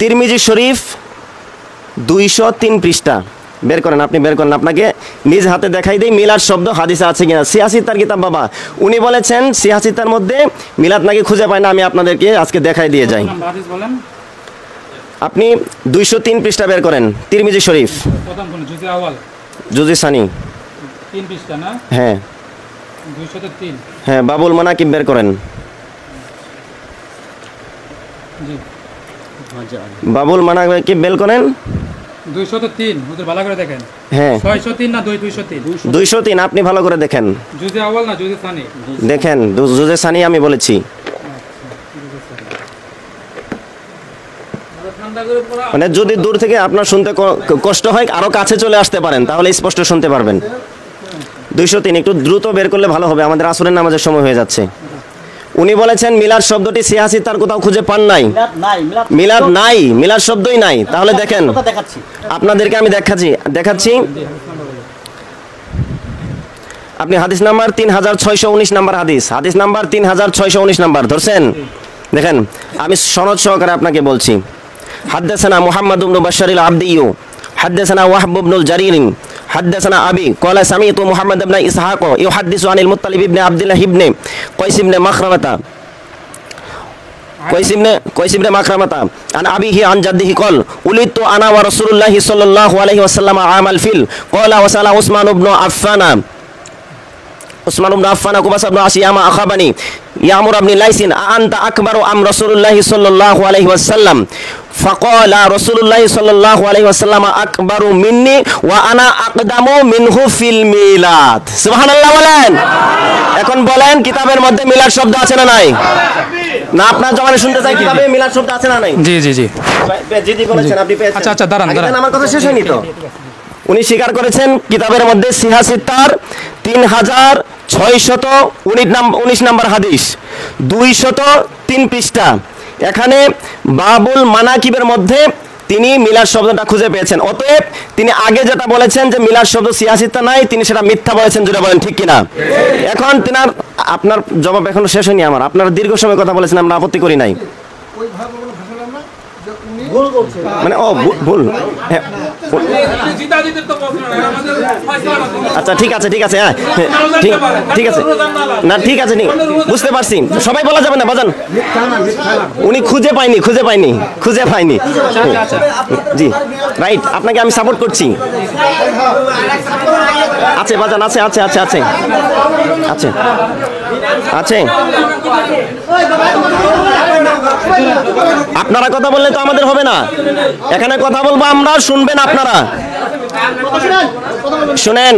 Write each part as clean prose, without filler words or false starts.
তিরমিজি শরীফ 203 পৃষ্ঠা বের করেন, আপনি বের করেন, আপনাকে নিজ হাতে দেখাই দিই মিলাদ শব্দ হাদিসে আছে কিনা। সিয়াসিত্তার কিতাব বাবা, উনি বলেছেন সিয়াসিত্তার মধ্যে মিলাদ নাকি খুঁজে পায় না, আমি আপনাদেরকে আজকে দেখাই দিয়ে যাই। আপনি 203 পৃষ্ঠা বের করেন, তিরমিজি শরীফ জুজি সানি 3 পৃষ্ঠা না? হ্যাঁ 203। হ্যাঁ, বাবুল মানাকিব বের করেন, জি বাবুল মানাকিব বের করেন 203 ওদের ভালো করে দেখেন। হ্যাঁ 603 না 203? 203, আপনি ভালো করে দেখেন, জুজে আউয়াল না জুজে সানি? দেখেন জুজে সানি আমি বলেছি। মানে যদি দূর থেকে আপনার শুনতে কষ্ট হয় আরো কাছে চলে আসতে পারেন, তাহলে স্পষ্ট শুনতে পারবেন। 203 একটু দ্রুত বের করলে ভালো হবে, আমাদের আসরের নামাজের সময় হয়ে যাচ্ছে। উনি বলেছেন মিলাদ শব্দটি সিয়াসিত্তার কোথাও খুঁজে পান নাই, মিলাদ নাই, মিলাদ শব্দই নাই। তাহলে দেখেন আপনাদেরকে আমি দেখাচ্ছি। আপনি হাদিস নাম্বার 3619 নাম্বার হাদিস নাম্বার 3619 নাম্বার ধরছেন, দেখেন আমি সনদ সহকারে আপনাকে বলছি। হাদ্দাসানা মুহাম্মদ ইবনে বাশশারিল আবদিয়্যু হাদ্দাসানা ওয়াহব ইবনুল জারির হাদ্দাসানা আবি ক্বালা সামিতু মুহাম্মদ ইবনে ইসহাক ইউহাদ্দিসু আনিল মুত্তালিব ইবনে আব্দুল্লাহ ইবনে কয়স ইবনে মাখরামাতা আন আবিহি আন জাদ্দিহি ক্বাল উলিদতু আনা ওয়া রাসূলুল্লাহি সাল্লাল্লাহু আলাইহি ওয়াসাল্লাম আমাল ফিল ক্বালা ওয়া সালা উসমান ইবনে আফফান কুবাস ইবনে আসিয়ামা আখাবানি ইয়ামুর ইবনে লাইসিন আনতা আকবারু আম রাসূলুল্লাহি সাল্লাল্লাহু আলাইহি ওয়াসাল্লাম ফাকালা রাসূলুল্লাহি সাল্লাল্লাহু আলাইহি ওয়াসাল্লাম আকবারু মিন্নি ওয়া আনা আকদামু মিনহু ফিল মিলাদ। সুবহানাল্লাহ বলেন। এখন বলেন কিতাবের মধ্যে মিলাদ শব্দ আছে না নাই? না আপনার জবানে শুনতে চাই, কিতাবে মিলাদ শব্দ আছে না নাই? জি জি জি জি বলেছেন, আপনি পেয়েছেন। আচ্ছা দাঁড়ান, আমার কথা শেষ হয়নি তো। উনি স্বীকার করেছেন কিতাবের মধ্যে সিহাসিত্তার 3619 নাম্বার হাদিস 203 পৃষ্ঠা, এখানে বাবুল মানাকিবের মধ্যে তিনি মিলাদ শব্দটা খুঁজে পেয়েছেন। অতএব তিনি আগে যেটা বলেছেন যে মিলাদ শব্দ সিয়াসিত্তা নাই, তিনি সেটা মিথ্যা বলেছেন, যেটা বলেন ঠিক কিনা? এখন আপনার জবাব এখনো শেষ হয়নি আমার। আপনারা দীর্ঘ সময় কথা বলেছেন, আমরা আপত্তি করি নাই। মানে ভুল। আচ্ছা ঠিক আছে হ্যাঁ ঠিক আছে না, ঠিক আছে বুঝতে পারছি, সবাই বলা যাবে না বাজান। উনি খুঁজে পাইনি জি রাইট, আপনাকে আমি সাপোর্ট করছি। আছে বাজান, আছে আপনারা কথা বললে তো আমাদের হবে না, এখানে কথা বলবো আমরা, শুনবেন আপনারা। শুনেন,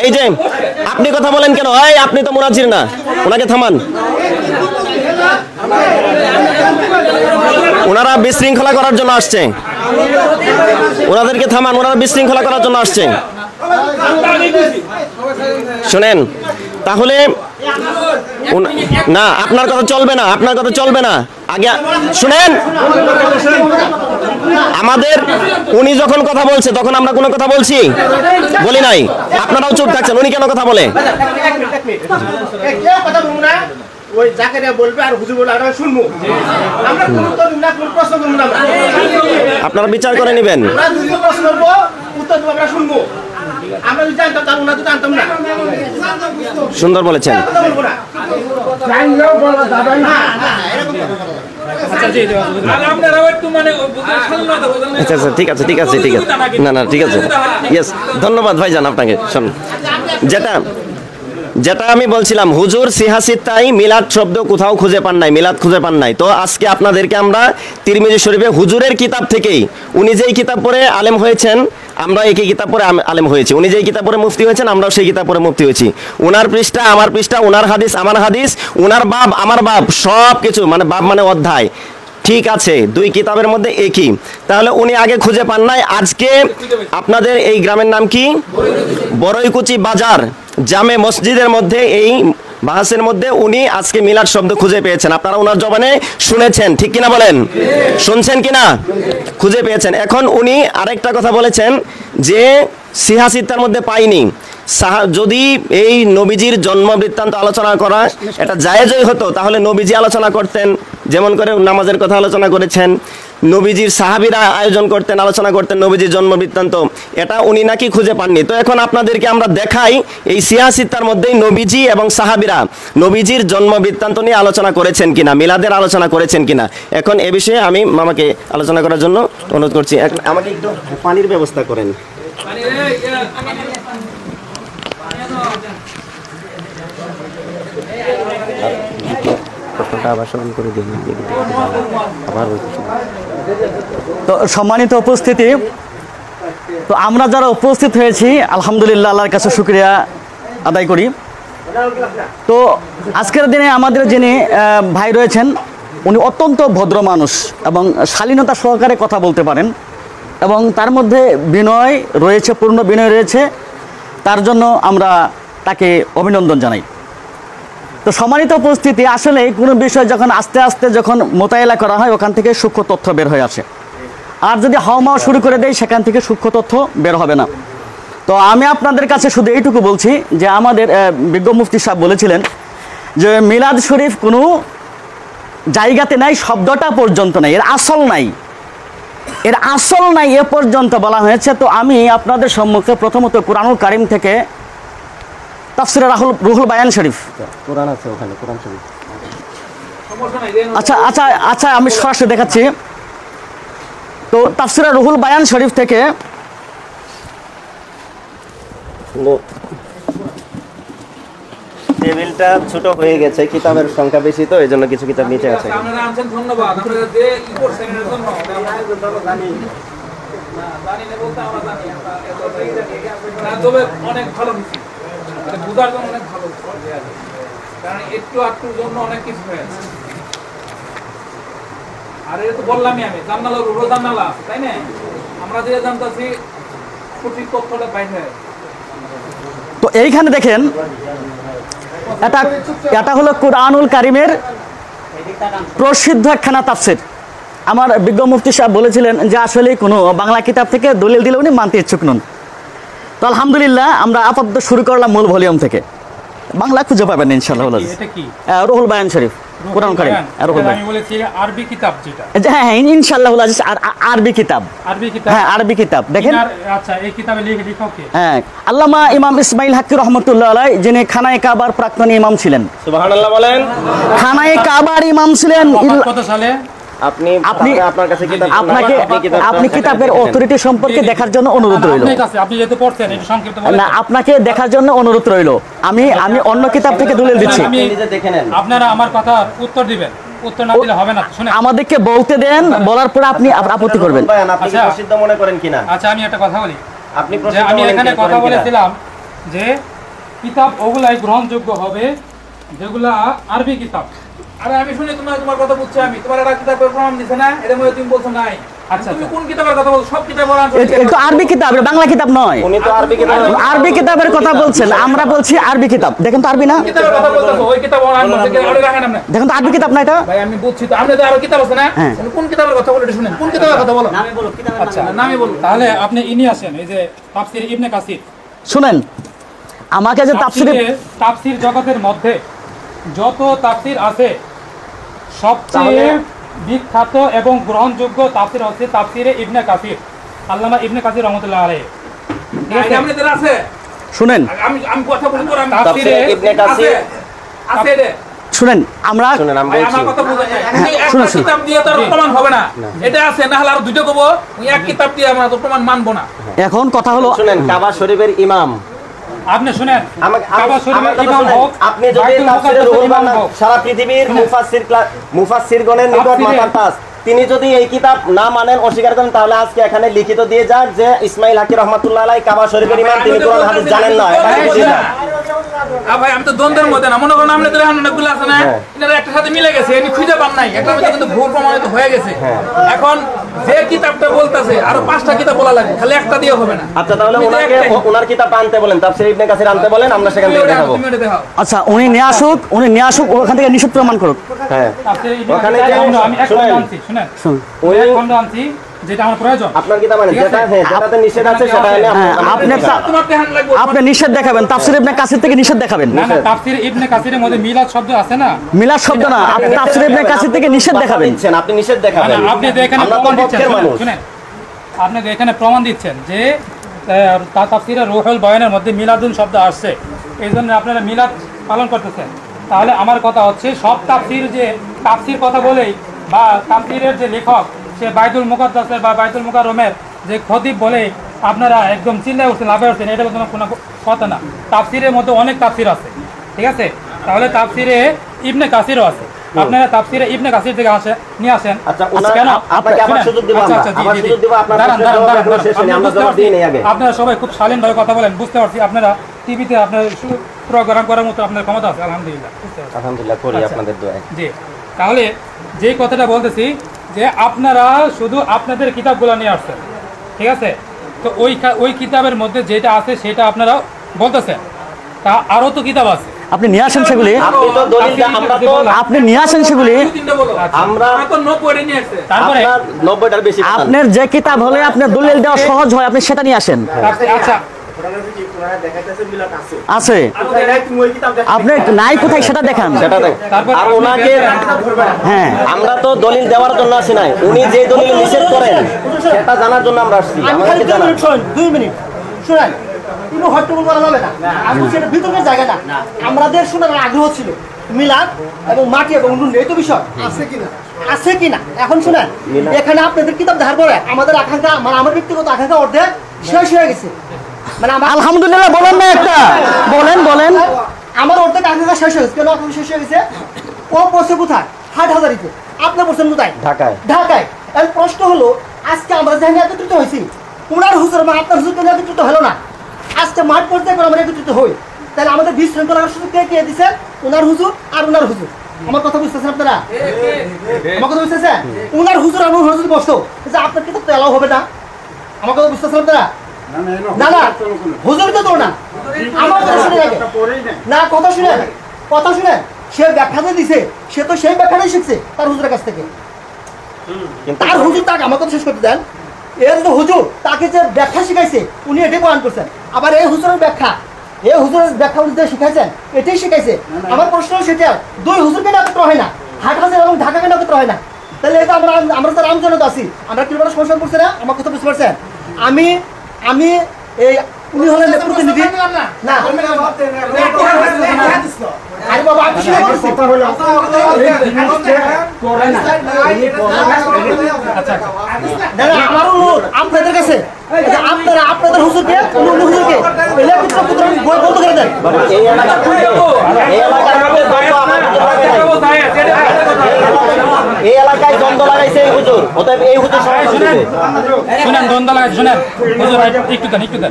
এই যে আপনি কথা বলেন কেন? আপনি তো মুনাজির না, ওনাকে থামান। ওনারা বিশৃঙ্খলা করার জন্য আসছে, ওনাদেরকে থামান, ওনারা বিশৃঙ্খলা করার জন্য আসছে। শুনেন, তাহলে না আপনার কথা চলবে না, আগে শুনেন। আমাদের উনি যখন কথা বলছে তখন আমরা কোনো কথা বলি নাই, আপনারাও চুপ থাকছেন। উনি কেন কথা বলে? আপনারা বিচার করে নেবেন। সুন্দর বলেছেন। আচ্ছা ঠিক আছে না ঠিক আছে, ইয়েস, ধন্যবাদ ভাইজান আপনাকে। যেটা আমি বলছিলাম, হুজুর সিহাসিত্তাই মিলাদ শব্দ কোথাও খুঁজে পান নাই। তো আজকে আপনাদেরকে আমরা তিরমিজি শরীফে হুজুরের কিতাব থেকেই, উনি যেই কিতাব পড়ে আলেম হয়েছেন, আমরা একই কিতাব পড়ে আলেম হয়েছি। উনি যেই কিতাব পড়ে মুফতি হয়েছেন, আমরাও সেই কিতাব পড়ে মুফতি হয়েছি। উনার পৃষ্ঠা আমার পৃষ্ঠা, উনার হাদিস আমার হাদিস, উনার বাব আমার বাব, সব কিছু, মানে বাব মানে অধ্যায়, ঠিক আছে, দুই কিতাবের মধ্যে একই। তাহলে উনি আগে খুঁজে পান নাই। আজকে আপনাদের এই গ্রামের নাম কি? বড়ইকুচি বাজার জামে মসজিদের মধ্যে, এই বাহাসের মধ্যে উনি আজকে মিলাদ শব্দ খুঁজে পেয়েছেন। আপনারা ওনার জবানে শুনেছেন, ঠিক কিনা বলেন? শুনছেন কিনা? খুঁজে পেয়েছেন। এখন উনি আরেকটা কথা বলেছেন যে সিহাসিত্তার মধ্যে পাইনি। যদি এই নবীজির জন্ম বৃত্তান্ত আলোচনা করা এটা জায়েজই হতো, তাহলে নবীজি আলোচনা করতেন, যেমন করে নামাজের কথা আলোচনা করেছেন, নবীজির সাহাবীরা আয়োজন করতেন, আলোচনা করতেন নবীজির জন্ম বৃত্তান্ত, এটা উনি নাকি খুঁজে পাননি। তো এখন আপনাদেরকে আমরা দেখাই এই সিয়াসিত্তার মধ্যেই নবীজি এবং সাহাবীরা নবীজির জন্ম বৃত্তান্ত নিয়ে আলোচনা করেছেন কিনা, মিলাদের আলোচনা করেছেন কিনা। এখন এ বিষয়ে আমি মামাকে আলোচনা করার জন্য অনুরোধ করছি। আমাকে একটু পানির ব্যবস্থা করেন। তো সম্মানিত উপস্থিতি, তো আমরা যারা উপস্থিত হয়েছি আলহামদুলিল্লাহ আল্লাহর কাছে শুকরিয়া আদায় করি। তো আজকের দিনে আমাদের যিনি ভাই রয়েছেন উনি অত্যন্ত ভদ্র মানুষ এবং শালীনতা সহকারে কথা বলতে পারেন এবং তার মধ্যে বিনয় রয়েছে, পূর্ণ বিনয় রয়েছে। তার জন্য আমরা তাকে অভিনন্দন জানাই। তো সম্মানিত উপস্থিতি, আসলে কোনো বিষয় যখন আস্তে আস্তে যখন মোতায়েলা করা হয় ওখান থেকে সূক্ষ্ম তথ্য বের হয়ে আসে, আর যদি হাওমাও শুরু করে দেয় সেখান থেকে সূক্ষ্ম তথ্য বের হবে না। তো আমি আপনাদের কাছে শুধু এইটুকু বলছি যে আমাদের বিজ্ঞ মুফতি সাহেব বলেছিলেন যে মিলাদ শরীফ কোনো জায়গাতে নাই, শব্দটা পর্যন্ত নাই, এর আসল নাই, এর আসল নাই এ পর্যন্ত বলা হয়েছে। তো আমি আপনাদের সম্মুখে প্রথমত কুরআনুল কারীম থেকে তাফসিরে রুহুল বায়ান শরীফ, কোরআন আছে ওখানে, কোরআন শরীফ। আচ্ছা আচ্ছা আচ্ছা আমি সরাসরি দেখাচ্ছি। তো তাফসিরে রুহুল বায়ান শরীফ থেকে টেবিলটা ছোট হয়ে গেছে, কিতাবের সংখ্যা বেশি, তো এই জন্য কিছু কিতাব নিচে আছে। আপনারা আনছেন, ধন্যবাদ। আপনারা যে ই করছেন এর জন্য জানি না বলতে আমরা জানি না, তবে অনেক ভালো হয়েছে, এটা বুঝার জন্য অনেক ভালো হয়েছে, কারণ একটু আটটুর জন্য অনেক কিছু হয়েছে। আর এটা তো বললামই আমি, জান্নালা রুল জান্নালা, তাই না? আমরা যে জানতাছি সঠিক তথ্যটা বাইরে। তো এইখানে দেখেন এটা হলো কুরআনুল কারীমের প্রসিদ্ধ একখানা তাফসির। আমার বিজ্ঞ মুফতি সাহেব বলেছিলেন যে আসলে কোনো বাংলা কিতাব থেকে দলিল দিলে উনি মানতে ইচ্ছুক নন। তো আলহামদুলিল্লাহ আমরা আপাতত শুরু করলাম মূল ভলিউম থেকে, বাংলা খুঁজে পাবেন ইনশাআল্লাহ। এটা কি? রুহুল বায়ান শরীফ, কুরআন কারীম, রুহুল বায়ান। আমি বলেছি আরবি কিতাব যেটা। হ্যাঁ হ্যাঁ ইনশাআল্লাহ আরবি কিতাব। আরবি কিতাব? হ্যাঁ আরবি কিতাব দেখেন। আচ্ছা, এই কিতাবে লেখা কে? হ্যাঁ আল্লামা ইমাম ইসমাইল হাক্কি রহমতুল্লাহ আলাইহি, যিনি খানায়ে কাবার প্রাক্তন ইমাম ছিলেন। সুবহানাল্লাহ বলেন। খানায়ে কাবার ইমাম ছিলেন। কত সালে? আপনি আপনার কাছে কিতাব, আপনি কিতাবের অথরিটি সম্পর্কে দেখার জন্য অনুরোধ রইল। আপনি যেতে পড়ছেন একটু সংক্ষিপ্ত বলেন। না, আপনাকে দেখার জন্য অনুরোধ রইল। আমি অন্য কিতাব থেকে দলিল দিচ্ছি, আপনারা আমার কথার উত্তর দিবেন। উত্তর না দিলে হবে না, শুনে আমাদেরকে বলতে দেন, বলার পরে আপনি আপত্তি করবেন। আপনি কি প্রসিদ্ধ মনে করেন কিনা? আচ্ছা, আমি একটা কথা বলি। আপনি যে আমি এখানে কথা বলেছিলাম যে কিতাব ওগুলাই গ্রহণযোগ্য হবে যেগুলা আরবি কিতাব। আরে আমি শুনি তোমার কথা বুঝছি, আমি তোমার একটা কিতাবের প্রমাণ দিছে না, এর মধ্যে তুমি বলছো নাই। আচ্ছা, তুমি কোন কিতাবের কথা বলছো? সব কিতাবের আনসার এটা আরবি কিতাব, বাংলা কিতাব নয়। উনি তো আরবি কিতাবের কথা বলছেন, আমরা বলছি আরবি কিতাব। দেখেন তো আরবি না, কিতাবের কথা বলতেছো, ওই কিতাব আনসার থেকে আরে রাখেন আপনি। দেখেন তো আরবি কিতাব না এটা। ভাই আমি বুঝছি তো, আপনাদের আরো কিতাব আছে না? কোন কিতাবের কথা বলে শুনেন, কোন কিতাবের কথা বলো? নামে বলো, কিতাবের নাম। আচ্ছা, নামে বলো। তাহলে আপনি ইনি আছেন, এই যে তাফসীর ইবনে কাসির। শুনেন, আমাকে যে তাফসীর জগতের মধ্যে যত তাফসীর আছে সবচেয়ে বিখ্যাত এবং গ্রহণযোগ্য তাফসীর হচ্ছে তাফসীরে ইবনে কাসির, আল্লামা ইবনে কাসির রাহমাতুল্লাহ আলাইহি। আপনাদের আছে? শুনেন, আমি কথা বলবো, আমি তাফসীরে ইবনে কাসির আছে রে। শুনেন, আমরা আমার কথা বুঝেন না, একটা কিতাব দিয়ে তো প্রমাণ হবে না। এটা আছে, না হলে আর দুটো কব, ওই এক কিতাব দিয়ে আমরা তো প্রমাণ মানবো না। এখন কথা হলো, শুনেন, কাবা শরীফের ইমাম আপনি শুনেন, কাবা শরীফের ইমাম হোক, আপনি যদি তাফসীরে রুহুল বায়ান সারা পৃথিবীর মুফাসসিরগণের নিকট মাথার তাজ, তিনি যদি এই কিতাব না মানেন, অস্বীকার করেন, তাহলে আজকে এখানে লিখিত দিয়ে যাক যে ইসমাইল হাক্কি রহমাতুল্লাহ আলাইহি কাবা শরীফের ইমাম, তিনি কোরআন হাদিস জানেন না। ভাই আমি তো দ্বন্দ্বের মধ্যে না, মনে করেন আপনি তো এখন অনেকগুলো আছে না, এনারা একটা সাথে মিলে গেছে, এনি খুঁজে পান নাই, একটা মধ্যে কিন্তু ভুল প্রমাণিত হয়ে গেছে। এখন যে কিতাবটা বলতেছে আরো 5টা কিতাব বলা লাগবে, খালি একটা দিয়ে হবে না। আচ্ছা, তাহলে ওনার কিতাবটা আনতে বলেন, তাফসীর ইবনে কাসির আনতে বলেন, আমরা সেখান থেকে দেখাবো। আচ্ছা উনি নিয়ে আসুক, ওখান থেকে নিষেধ প্রমাণ করুক। হ্যাঁ। তাফসিরে ইবনে ওখানে কাসির যে- খণ্ড আমি এক শুনেন। খণ্ড আনছি, শুনেন। ওই- এক খণ্ড আনছি যেটা আমার প্রয়োজন। আপনার কিতাব মানে ঠিক আছে? যেটা হ্যাঁ যেটাতে নিষেধ আছে সেটা এনে হ্যাঁ, আপনার আপনি কিতাব। তোমার ধ্যান লাগবে। আপনি নিষেধ দেখাবেন, তাফসির ইবনে কাসির থেকে নিষেধ দেখাবেন। না না, তাফসিরে ইবনে কাসিরের মধ্যে মিলাদ শব্দ আছে না? মিলাদ শব্দ না, আপনি তাফসির ইবনে কাসির থেকে নিষেধ কথা দেখাবেন। দিচ্ছেন, আপনি নিষেধ না, দেখাবেন। না, আপনি তো এখানে আমরা তো প্রমাণ দিচ্ছেন, পক্ষের শুনেন, মানুষ। শুনেন। আপনি তো এখানে প্রমাণ দিচ্ছেন যে তাফসিরে রুহুল বয়ানের মধ্যে মিলাদুন শব্দ আসছে, এই জন্য আপনারা মিলাদ পালন করতেছেন। তাহলে আমার কথা হচ্ছে সব তাফসির কথা বলেই বা তাফসিরের যে লেখক সে বাইতুল মুকাদ্দাসের বা বাইতুল মুকাররমের যে খতিব বলে আপনারা একদম চিল্লায় উঠছেন, লাফে উঠছেন, এটা কোনো কথা না। তাফসিরের মধ্যে অনেক তাফসির আছে, ঠিক আছে? তাহলে তাফসিরে ইবনে কাসিরও আছে, আপনারা তাফসিরে ইবনে কাসির থেকে নিয়ে আসেন। আচ্ছা, কেন আপনাকে আবার সুযোগ দিব? আচ্ছা, আমরা আচ্ছা, জি, আবার জি, সুযোগ জি। দিব, আপনার দাঁড়ান, প্রশ্নের দাঁড়ান, জবাব দাঁড়ান, এখনো শেষ হয়নি, আমি আমরা বুঝতে জবাব পারছি। দিই নাই আগে। আপনারা সবাই খুব শালীনভাবে কথা বলেন, বুঝতে পারছি আপনারা টিভিতে আপনার প্রোগ্রাম করার মতো আপনার ক্ষমতা আছে, আলহামদুলিল্লাহ, বুঝতে পারছি। আলহামদুলিল্লাহ, করি আচ্ছা। আপনাদের দোয়ায়। জি, তাহলে যেই কথাটা বলতেছি যে আপনারা শুধু আপনাদের কিতাবগুলো নিয়ে আসছেন, ঠিক আছে? তো ওই কিতাবের মধ্যে যেটা আছে সেটা আপনারা বলতেছেন, তা আরও তো কিতাব আছে। আপনি নিয়ে আসেন সেগুলি, আপনি তো দলিল আমরা তো আপনি নিয়ে আসেন সেগুলি। আচ্ছা। আমরা তো 90 নিয়ে আসছে, তারপরে আপনার 90টার বেশি খান। আপনার যে কিতাব হলে আপনার দলিল দেওয়া সহজ হয়, আপনি সেটা নিয়ে আসেন। আচ্ছা, আছে আপনি নাই কোথায় সেটা দেখান। সেটা দেখ। তারপর আর আপনি ওনাকে হ্যাঁ, আমরা তো দলিল দেওয়ার জন্য আসি নাই, উনি যে দলিল নিষেধ করেন সেটা জানার জন্য আমরা আসছি। আমি খালি আমাদেরকে 2 জানান। মিনিট শুনুন, 2 মিনিট শুনেন, কোনো হট্টগোল করা যাবে না। আমি সেটা ভিতরের জায়গা না, আমাদের শোনার আগ্রহ ছিল মিলাদ এবং মাটি এবং নুন, এই তো বিষয় আছে কিনা। এখন শুনেন, এখানে আপনাদের কিতাব ধার করে আমাদের আকাঙ্ক্ষা, মানে আমার ব্যক্তিগত আকাঙ্ক্ষা অর্ধেক শেষ হয়ে গেছে। মানে আমার আলহামদুলিল্লাহ বলেন না একটা, বলেন। আমার অর্ধেক আকাঙ্ক্ষা শেষ হয়ে গেছে। কেন আকাঙ্ক্ষা শেষ হয়ে গেছে? ও পড়ছে কোথায়? হাটহাজারিতে। আপনি পড়ছেন কোথায়? ঢাকায়। ঢাকায়। এর প্রশ্ন হলো, আজকে আমরা যেখানে একত্রিত হয়েছি, উনার হুজুর বা আপনার হুজুর কেন একত্রিত হলো না? আজকে মাঠ পর্যায়ে করে আমরা একত্রিত হই, তাহলে আমাদের বিশৃঙ্খলার সুযোগ কে দিচ্ছেন? উনার হুজুর আর উনার হুজুর। আমার কথা বুঝতেছেন আপনারা? আমার কথা বুঝতেছেন? উনার হুজুর আর উনার হুজুর বসতো যে আপনার কিতাব তো এলাও হবে না। আমার কথা বুঝতেছেন আপনারা? না না, হুজুর তো না। আমার কথা শুনে রাখে না, কথা শুনে সে ব্যাখ্যাতে দিছে, সে তো সেই ব্যাখ্যাটাই শিখছে তার হুজুরের কাছ থেকে। কিন্তু তার হুজুর তাকে, আমার কথা শেষ করতে দেন, এর যে হুজুর তাকে যে ব্যাখ্যা শিখাইছে উনি এটাই প্রমাণ করছেন। আবার এই হুজুরের ব্যাখ্যা উনি যে শিখাইছেন এটাই শিখাইছে। আমার প্রশ্ন সেটা, 2 হুজুর কেন একত্র হয় না? হাটহাজার এবং ঢাকা কেন একত্র হয় না? তাহলে এটা আমরা তো রামজনতা আছি, আমরা কিভাবে সমস্যা করছি না? আমার কথা বুঝতে পারছেন? আমি এই উনি হলেন প্রতিনিধি না। আরে বাবা, আমি শুনে বলছি। না না, আমার অনুরোধ আপনাদের কাছে, যে আপনাদের হুজুরকে অন্য হুজুরকে বই বন্ধ করে দেন। এই এলাকার মধ্যে দ্বন্দ্ব আমার হুজুর লাগে নাই। এই এলাকায় দ্বন্দ্ব লাগাইছে এই হুজুর, অতএব এই হুজুর সমাধান দিবে। শুনেন, দ্বন্দ্ব লাগাই, শুনেন হুজুর, একটু দেন।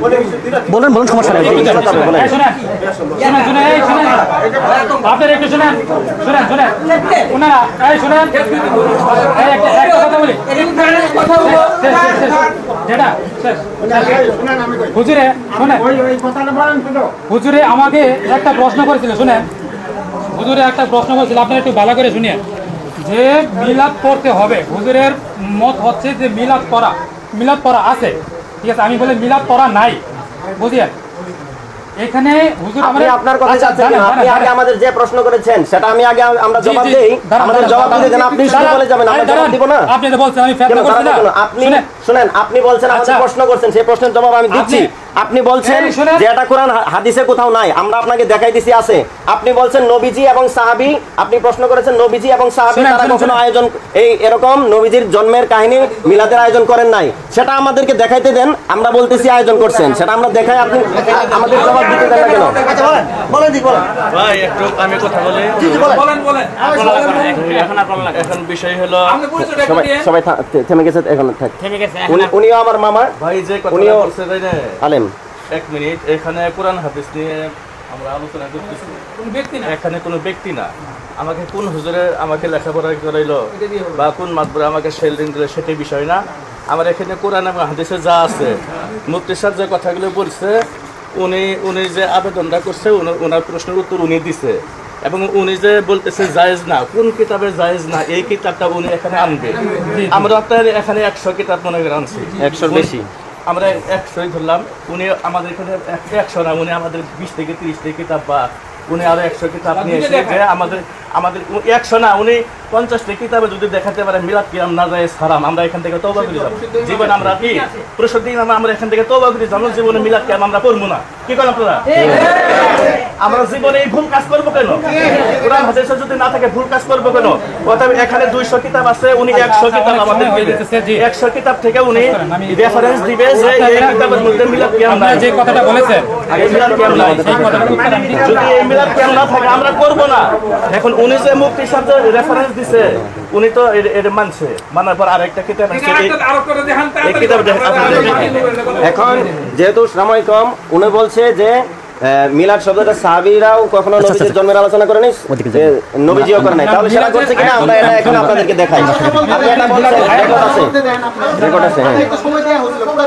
বলেন সমস্যা নেই। এই শুনেন, এই শুনেন, আপনারা একটু শুনেন, ওনারা, এই শুনেন, এই একটা কথা বলি, শেষ, যেটা শেষ। হুজুরে শুনেন, হুজুরে আমাকে একটা প্রশ্ন করেছিল, শুনেন, হুজুরে একটা প্রশ্ন করেছিল, আপনারা একটু ভালো করে শুনিয়ে, যে মিলাদ পড়তে হবে। হুজুরের মত হচ্ছে যে মিলাদ পড়া আছে, ঠিক আছে? আমি বলি মিলাদ পড়া নাই, বুঝলেন? এখানে হুজুর আপনি আপনার কথা চাচ্ছেন কেন? আপনি আগে আমাদের যে প্রশ্ন করেছেন সেটা আমরা জবাব দেই, আমাদের জবাব দিতে দেন। আপনি শুধু বলে যাবেন, আমরা জবাব দিব না। আপনি তো বলছেন আমি ফেতনা করছি না। আপনি শুনেন, আপনি বলছেন আমাদের প্রশ্ন করছেন, সেই প্রশ্নের জবাব আমি দিচ্ছি। আপনি বলছেন যে এটা কোরআন হাদিসে কোথাও নাই, আমরা আপনাকে দেখাই দিছি আছে। আপনি বলছেন নবীজি এবং সাহাবী, আপনি প্রশ্ন করেছেন নবীজি এবং সাহাবী তারা কখনো আয়োজন এরকম নবীজির জন্মের কাহিনী মিলাদের আয়োজন করেন নাই, সেটা আমাদেরকে দেখাইতে দেন। আমরা বলতেছি আয়োজন করছেন, সেটা আমরা দেখাই, আপনি আমাদের জবাব দিতে দেন না কেন? আচ্ছা বলেন ভাই একটু আমি কথা বলি। বলেন। এখন বিষয় হলো সবাই থেমে গেছে, এখন থাক। উনিও আমার মামা, ভাই যে কথা উনিও বলছে তাই না, আলেম। 1 মিনিট, এখানে কোরআন হাদিস নিয়ে আমরা আলোচনা করতেছি। কোন ব্যক্তি না, এখানে কোনো ব্যক্তি না, আমাকে কোন হুজুরে আমাকে লেখাপড়া করাইলো বা কোন মাতবরে আমাকে সেলদিন দিল সেটাই বিষয় না। আমার এখানে কোরআন এবং হাদিসে যা আছে, মুফতি সাহেব যে কথাগুলো বলছে, উনি যে আবেদনটা করছে, ওনার প্রশ্নের উত্তর উনি দিছে। এবং উনি যে বলতেছে জায়েজ না, কোন কিতাবে জায়েজ না এই কিতাবটা উনি এখানে আনবে। আমরা আপনার এখানে 100 কিতাব মনে করে আনছি, 100 বেশি আমরা 100ই ধরলাম, উনি আমাদের এখানে 100 না, উনি আমাদের 20 থেকে 30 কিতাব বা উনি আরো 100 কিতাব নিয়ে এসে যে আমাদের 100 না, উনি 50টি কিতাবে যদি দেখাতে পারে মিলাদ কিয়াম না যায় হারাম, আমরা এখান থেকে তওবা করে যাব। জীবন আমরা কি প্রতিদিন আমরা এখান থেকে তওবা করে যাব, জীবনে মিলাদ কিয়াম আমরা করবো না। কি করেন আপনারা? আমরা জীবনে এই ভুল কাজ করবো কেন? কোরআন হাদিসে যদি না থাকে ভুল কাজ করবো কেন? অতএব এখানে 200 কিতাব আছে, উনি 100 কিতাব আমাদের দিবে। 100 কিতাব থেকে উনি রেফারেন্স দিবে যে এই কিতাবের মধ্যে মিলাদ কিয়াম নাই। যে কথাটা বলেছেন আগে মিলাদ কিয়াম নাই, সেই কথাটা যদি এই মিলাদ কিয়াম না থাকে আমরা করব না। এখন উনি যে মুফতি সাহেব রেফারেন্স দিছে, উনি তো এটা মানছে, মানার পর আরেকটা কিতাব আছে, এই কিতাব এখন যেহেতু সময় কম, উনি বলছে যে মিলাদ শব্দটা সাহাবীরাও কখনো নবীজির জন্মের আলোচনা করেনি, নবীজিও করে নাই, তাহলে সেটা করছে কিনা আমরা এটা এখন আপনাদেরকে দেখাই। আপনি এটা বলছেন, রেকর্ড আছে, রেকর্ড আছে। হ্যাঁ,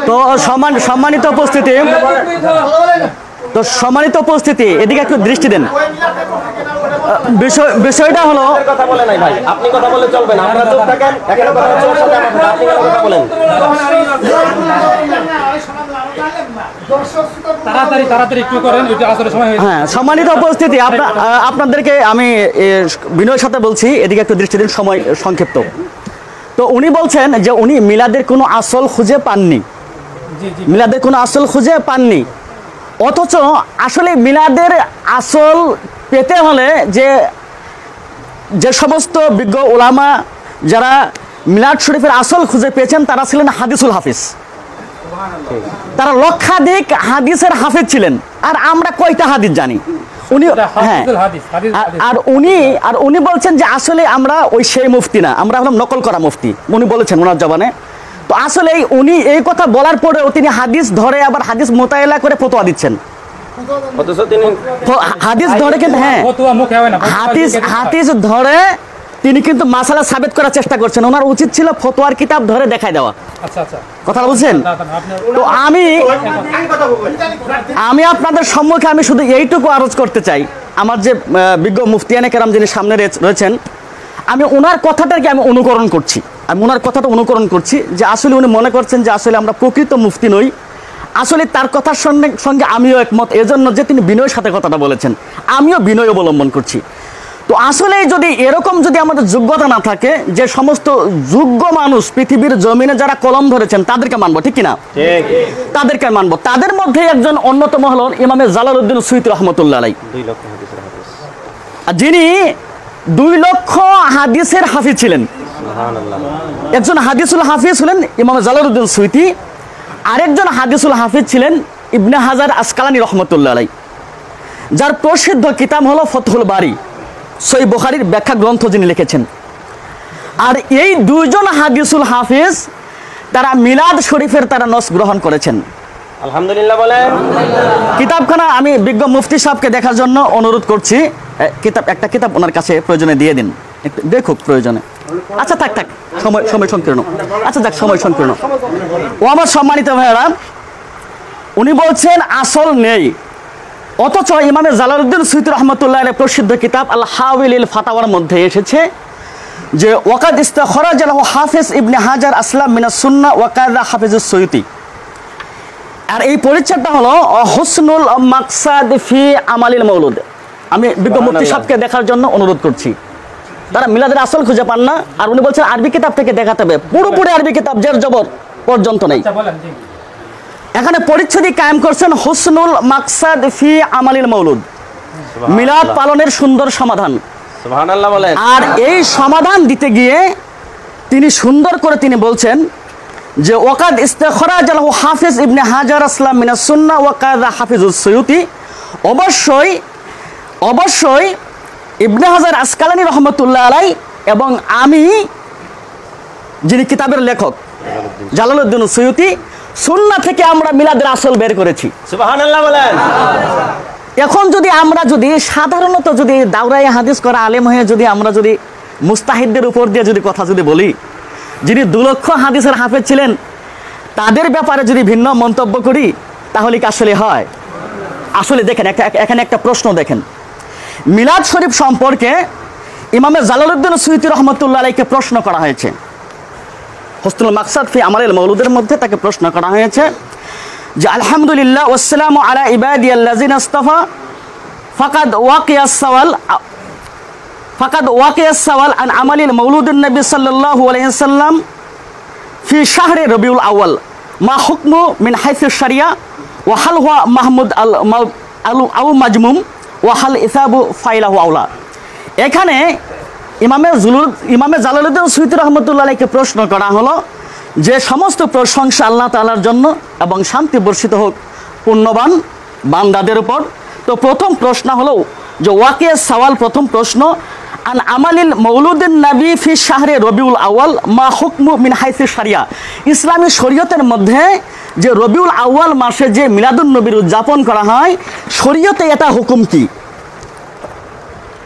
তো সম্মানিত উপস্থিতি, তো সম্মানিত উপস্থিতি, এদিকে একটু দৃষ্টি দেন। বিষয়টা হলো, কথা বলে নাই ভাই, আপনি কথা বললে চলবে না, আপনারা চুপ থাকেন, এখানে কথা হচ্ছে ওর সাথে আমার কথা, আপনি কথা বলেন। তাড়াতাড়ি একটু করেন, এটা আসলে সময় হয়েছে। হ্যাঁ, সম্মানিত উপস্থিতি, আপনাদেরকে আমি বিনয়ের সাথে বলছি, এদিকে একটু দৃষ্টি দিন, সময় সংক্ষিপ্ত। তো উনি বলছেন যে উনি মিলাদের কোনো আসল খুঁজে পাননি, মিলাদের কোনো আসল খুঁজে পাননি, অথচ আসলে মিলাদের আসল পেতে হলে যে সমস্ত বিজ্ঞ ওলামা যারা মিলাদ শরীফের আসল খুঁজে পেয়েছেন তারা ছিলেন হাদিসুল হাফিজ, তারা লক্ষাধিক হাদিসের হাফিজ ছিলেন। আর আমরা কয়টা হাদিস জানি? উনি, হ্যাঁ, আর উনি বলছেন যে আসলে আমরা ওই সেই মুফতি না, আমরা হলাম নকল করা মুফতি, উনি বলেছেন ওনার জবানে। তো আসলে উনি এই কথা বলার পরেও তিনি হাদিস ধরে আবার হাদিস মোতায়েলা করে ফতোয়া দিচ্ছেন। হাদিস ধরে কিন্তু, হ্যাঁ, হাদিস ধরে তিনি কিন্তু মাসালা সাবেত করার চেষ্টা করছেন। ওনার উচিত ছিল ফতোয়ার কিতাব ধরে দেখাই দেওয়া। কথা বুঝছেন? তো আমি আপনাদের সম্মুখে আমি শুধু এইটুকু আরজ করতে চাই, আমার যে বিজ্ঞ মুফতিয়ানে কেরাম যিনি সামনে রয়েছেন, আমি ওনার কথাটাকে আমি অনুকরণ করছি, যে আসলে উনি মনে করছেন যে আসলে আমরা প্রকৃত মুফতি নই। আসলে তার কথার সঙ্গে আমিও একমত, এজন্য যে তিনি বিনয়ের সাথে কথাটা বলেছেন, আমিও বিনয় অবলম্বন করছি। তো আসলে যদি এরকম যদি আমাদের যোগ্যতা না থাকে, যে সমস্ত যোগ্য মানুষ পৃথিবীর জমিনে যারা কলম ধরেছেন তাদেরকে মানবো, ঠিক কিনা? তাদেরকে মানবো। তাদের মধ্যে একজন অন্যতম হলেন ইমামে জালালউদ্দিন সুয়ুতী রহমতুল্লাহ আলাইহি, যিনি 2 লক্ষ হাদিসের হাফিজ ছিলেন। একজন হাদিসুল হাফিজ হলেন ইমাম জালালউদ্দিন সুয়ুতী, আরেকজন হাদিসুল হাফিজ ছিলেন ইবনে হাজার আসকালানী রহমতুল্লাহ আলাইহি, যার প্রসিদ্ধ কিতাব হলো ফতহুল বারী, সহিহ বুখারীর ব্যাখ্যা গ্রন্থ যিনি লিখেছেন। আর এই 2 জন হাদিসুল হাফিজ তারা মিলাদ শরীফের তারা নস গ্রহণ করেছেন। আলহামদুলিল্লাহ বলেন। কিতাবখানা আমি বিজ্ঞ মুফতি সাহেবকে দেখার জন্য অনুরোধ করছি, একটা কিতাব ওনার কাছে প্রয়োজনে দিয়ে দিন, একটু দেখুক প্রয়োজনে। আচ্ছা থাক সময় সংকীর্ণ, আচ্ছা যাক, সময় সংকীর্ণ। ও আমার সম্মানিত ভাইয়েরা, উনি বলছেন আসল নেই, অথচ ইমামে জালালউদ্দিন সুয়ুতী রহমতুল্লাহ আলাইহির প্রসিদ্ধ কিতাব আল হাওয়াইলিল ফাতাওয়ার মধ্যে এসেছে যে ওয়াকাদ ইস্তাখরাজা লাহু হাফিজ ইবনে হাজার আসলাম মিনাস সুন্নাহ ওয়া কাযা হাফিজুস সুয়ুতী। আর এই পরিচ্ছেদটা হলো হুসনুল মাকসাদ ফি আমালিল মাউলুদ। আমি বিজ্ঞ মুফতি সাহেবকে দেখার জন্য অনুরোধ করছি, তারা মিলাদের আসল খুঁজে পান না। আর উনি বলছেন আরবি কিতাব থেকে দেখাতে হবে, পুরোপুরি আরবি কিতাব জের জবর পর্যন্ত নেই। এখানে পরিচ্ছেদই কায়েম করছেন হুসনুল মাকসাদ ফি আমালিল মাউলুদ, মিলাদ পালনের সুন্দর সমাধান। সুবহানাল্লাহ বলেন। আর এই সমাধান দিতে গিয়ে তিনি সুন্দর করে তিনি বলছেন যে ওয়াকাদ ইস্তাখরাজা লাহু হাফিজ ইবনে হাজার আসলাম মিনাস সুন্নাহ ওয়া কাযা হাফিজুস সুয়ুতী। অবশ্যই ইবনে হাজার আসকালানী রহমতুল্লাহ আলাইহি এবং আমি, যিনি কিতাবের লেখক জালালউদ্দিন সুয়ুতী, সুন্নাহ থেকে আমরা মিলাদের আসল বের করেছি। সুবহানাল্লাহ বলেন। এখন যদি আমরা সাধারণত দাওরায়ে হাদিস করা আলেম হয়ে আমরা মুস্তাহিদদের উপর দিয়ে কথা বলি, যিনি 2 লক্ষ হাদিসের হাফেজ ছিলেন, তাদের ব্যাপারে ভিন্ন মন্তব্য করি, তাহলে কি আসলে হয়? আসলে দেখেন, এখানে একটা প্রশ্ন দেখেন, মিলাদ শরীফ সম্পর্কে ইমামে জালালউদ্দিন সুয়ুতী রহমতুল্লাহ আলাইকে প্রশ্ন করা হয়েছে। হুসনুল মাকসাদ ফি আমালিল মাউলুদের মধ্যে তাকে প্রশ্ন করা হয়েছে যে আলহামদুলিল্লাহ ওয়াসসালামু আলা ইবাদিয়াল্লাযিনা ইসতাফা ফাকাদ ওয়াকিয়াস সাওয়াল আন আমালিল মাউলুদিন নবী সাল্লাল্লাহু আলাইহি ওয়াসাল্লাম ফি শাহরি রবিউল আউয়াল মা হুকমু মিন হাইসিস শারিয়া ওয়া হাল হুয়া মাহমুদ আউ মাজমুম ওয়া হাল ইসাবু ফাইলাহু আউলা। এখানে ইমামে জালালউদ্দিন সুয়ুতী রহমতুল্লাহ আলাইকে প্রশ্ন করা হলো যে সমস্ত প্রশংসা আল্লাহ তাআলার জন্য এবং শান্তি বর্ষিত হোক পুণ্যবান বান্দাদের উপর। তো প্রথম প্রশ্ন হলো যে ওয়াকিয়াস সাওয়াল, প্রথম প্রশ্ন আন আমালিল মাউলুদিন নবী ফি শাহরে রবিউল আউয়াল মা হুকমু মিন হাইসিস শারিয়া, ইসলামী শরীয়তের মধ্যে যে রবিউল আউয়াল মাসে যে মিলাদুন নবীর উদযাপন করা হয়, শরীয়তে এটা হুকুম কি?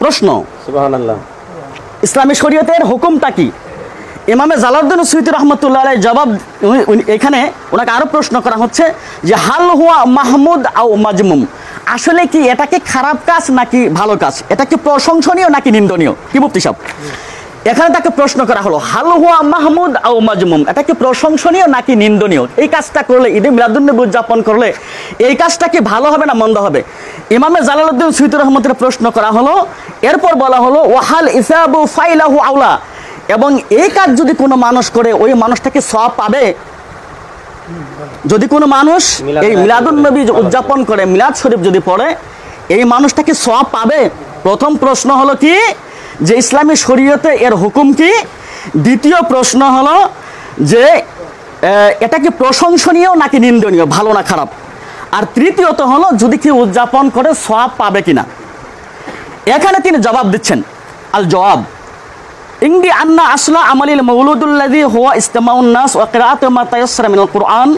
প্রশ্ন, সুবহানাল্লাহ, ইসলামী শরীয়তের হুকুমটা কি? ইমামে জালালউদ্দিন সুয়ুতী রহমতুল্লাহ আলাইহি জবাব, এখানে ওনাকে আরো প্রশ্ন করা হচ্ছে যে হাল হুয়া মাহমুদ আও মাজমুম, আসলে কি এটা কি খারাপ কাজ নাকি ভালো কাজ, এটা কি প্রশংসনীয় নাকি নিন্দনীয়? কি মুফতি সাহেব, এখানে তাকে প্রশ্ন করা হলো হাল হুয়া মাহমুদ আও মাজমুম, এটা কি প্রশংসনীয় নাকি নিন্দনীয়? এই কাজটা করলে, ঈদে মিলাদুন্নবী উদযাপন করলে এই কাজটা কি ভালো হবে না মন্দ হবে? ইমামে জালালউদ্দিন সুয়ুতী রহমতুল্লাহ প্রশ্ন করা হলো, এরপর বলা হলো ওয়াহাল ইসাবু ফাইলাহু আউলা, এবং এই কাজ যদি কোনো মানুষ করে ওই মানুষটাকে সওয়াব পাবে। যদি কোনো মানুষ এই মিলাদুন নবী উদযাপন করে, মিলাদ শরীফ যদি পড়ে, এই মানুষটাকে সওয়াব পাবে। প্রথম প্রশ্ন হলো কি যে ইসলামী শরীয়তে এর হুকুম কি? দ্বিতীয় প্রশ্ন হলো যে এটা কি প্রশংসনীয় নাকি নিন্দনীয়, ভালো না খারাপ? আর তৃতীয়ত হলো যদি কি উদযাপন করে সওয়াব পাবে কিনা। এখানে তিনি জবাব দিচ্ছেন, আল জবাব ইংদি আন্না আসলা আমালিল মাউলুদুল্লাযী হুয়া ইসতিমাউন নাস ওয়া কিরাআতু মা তায়াসসারা মিনাল কুরআন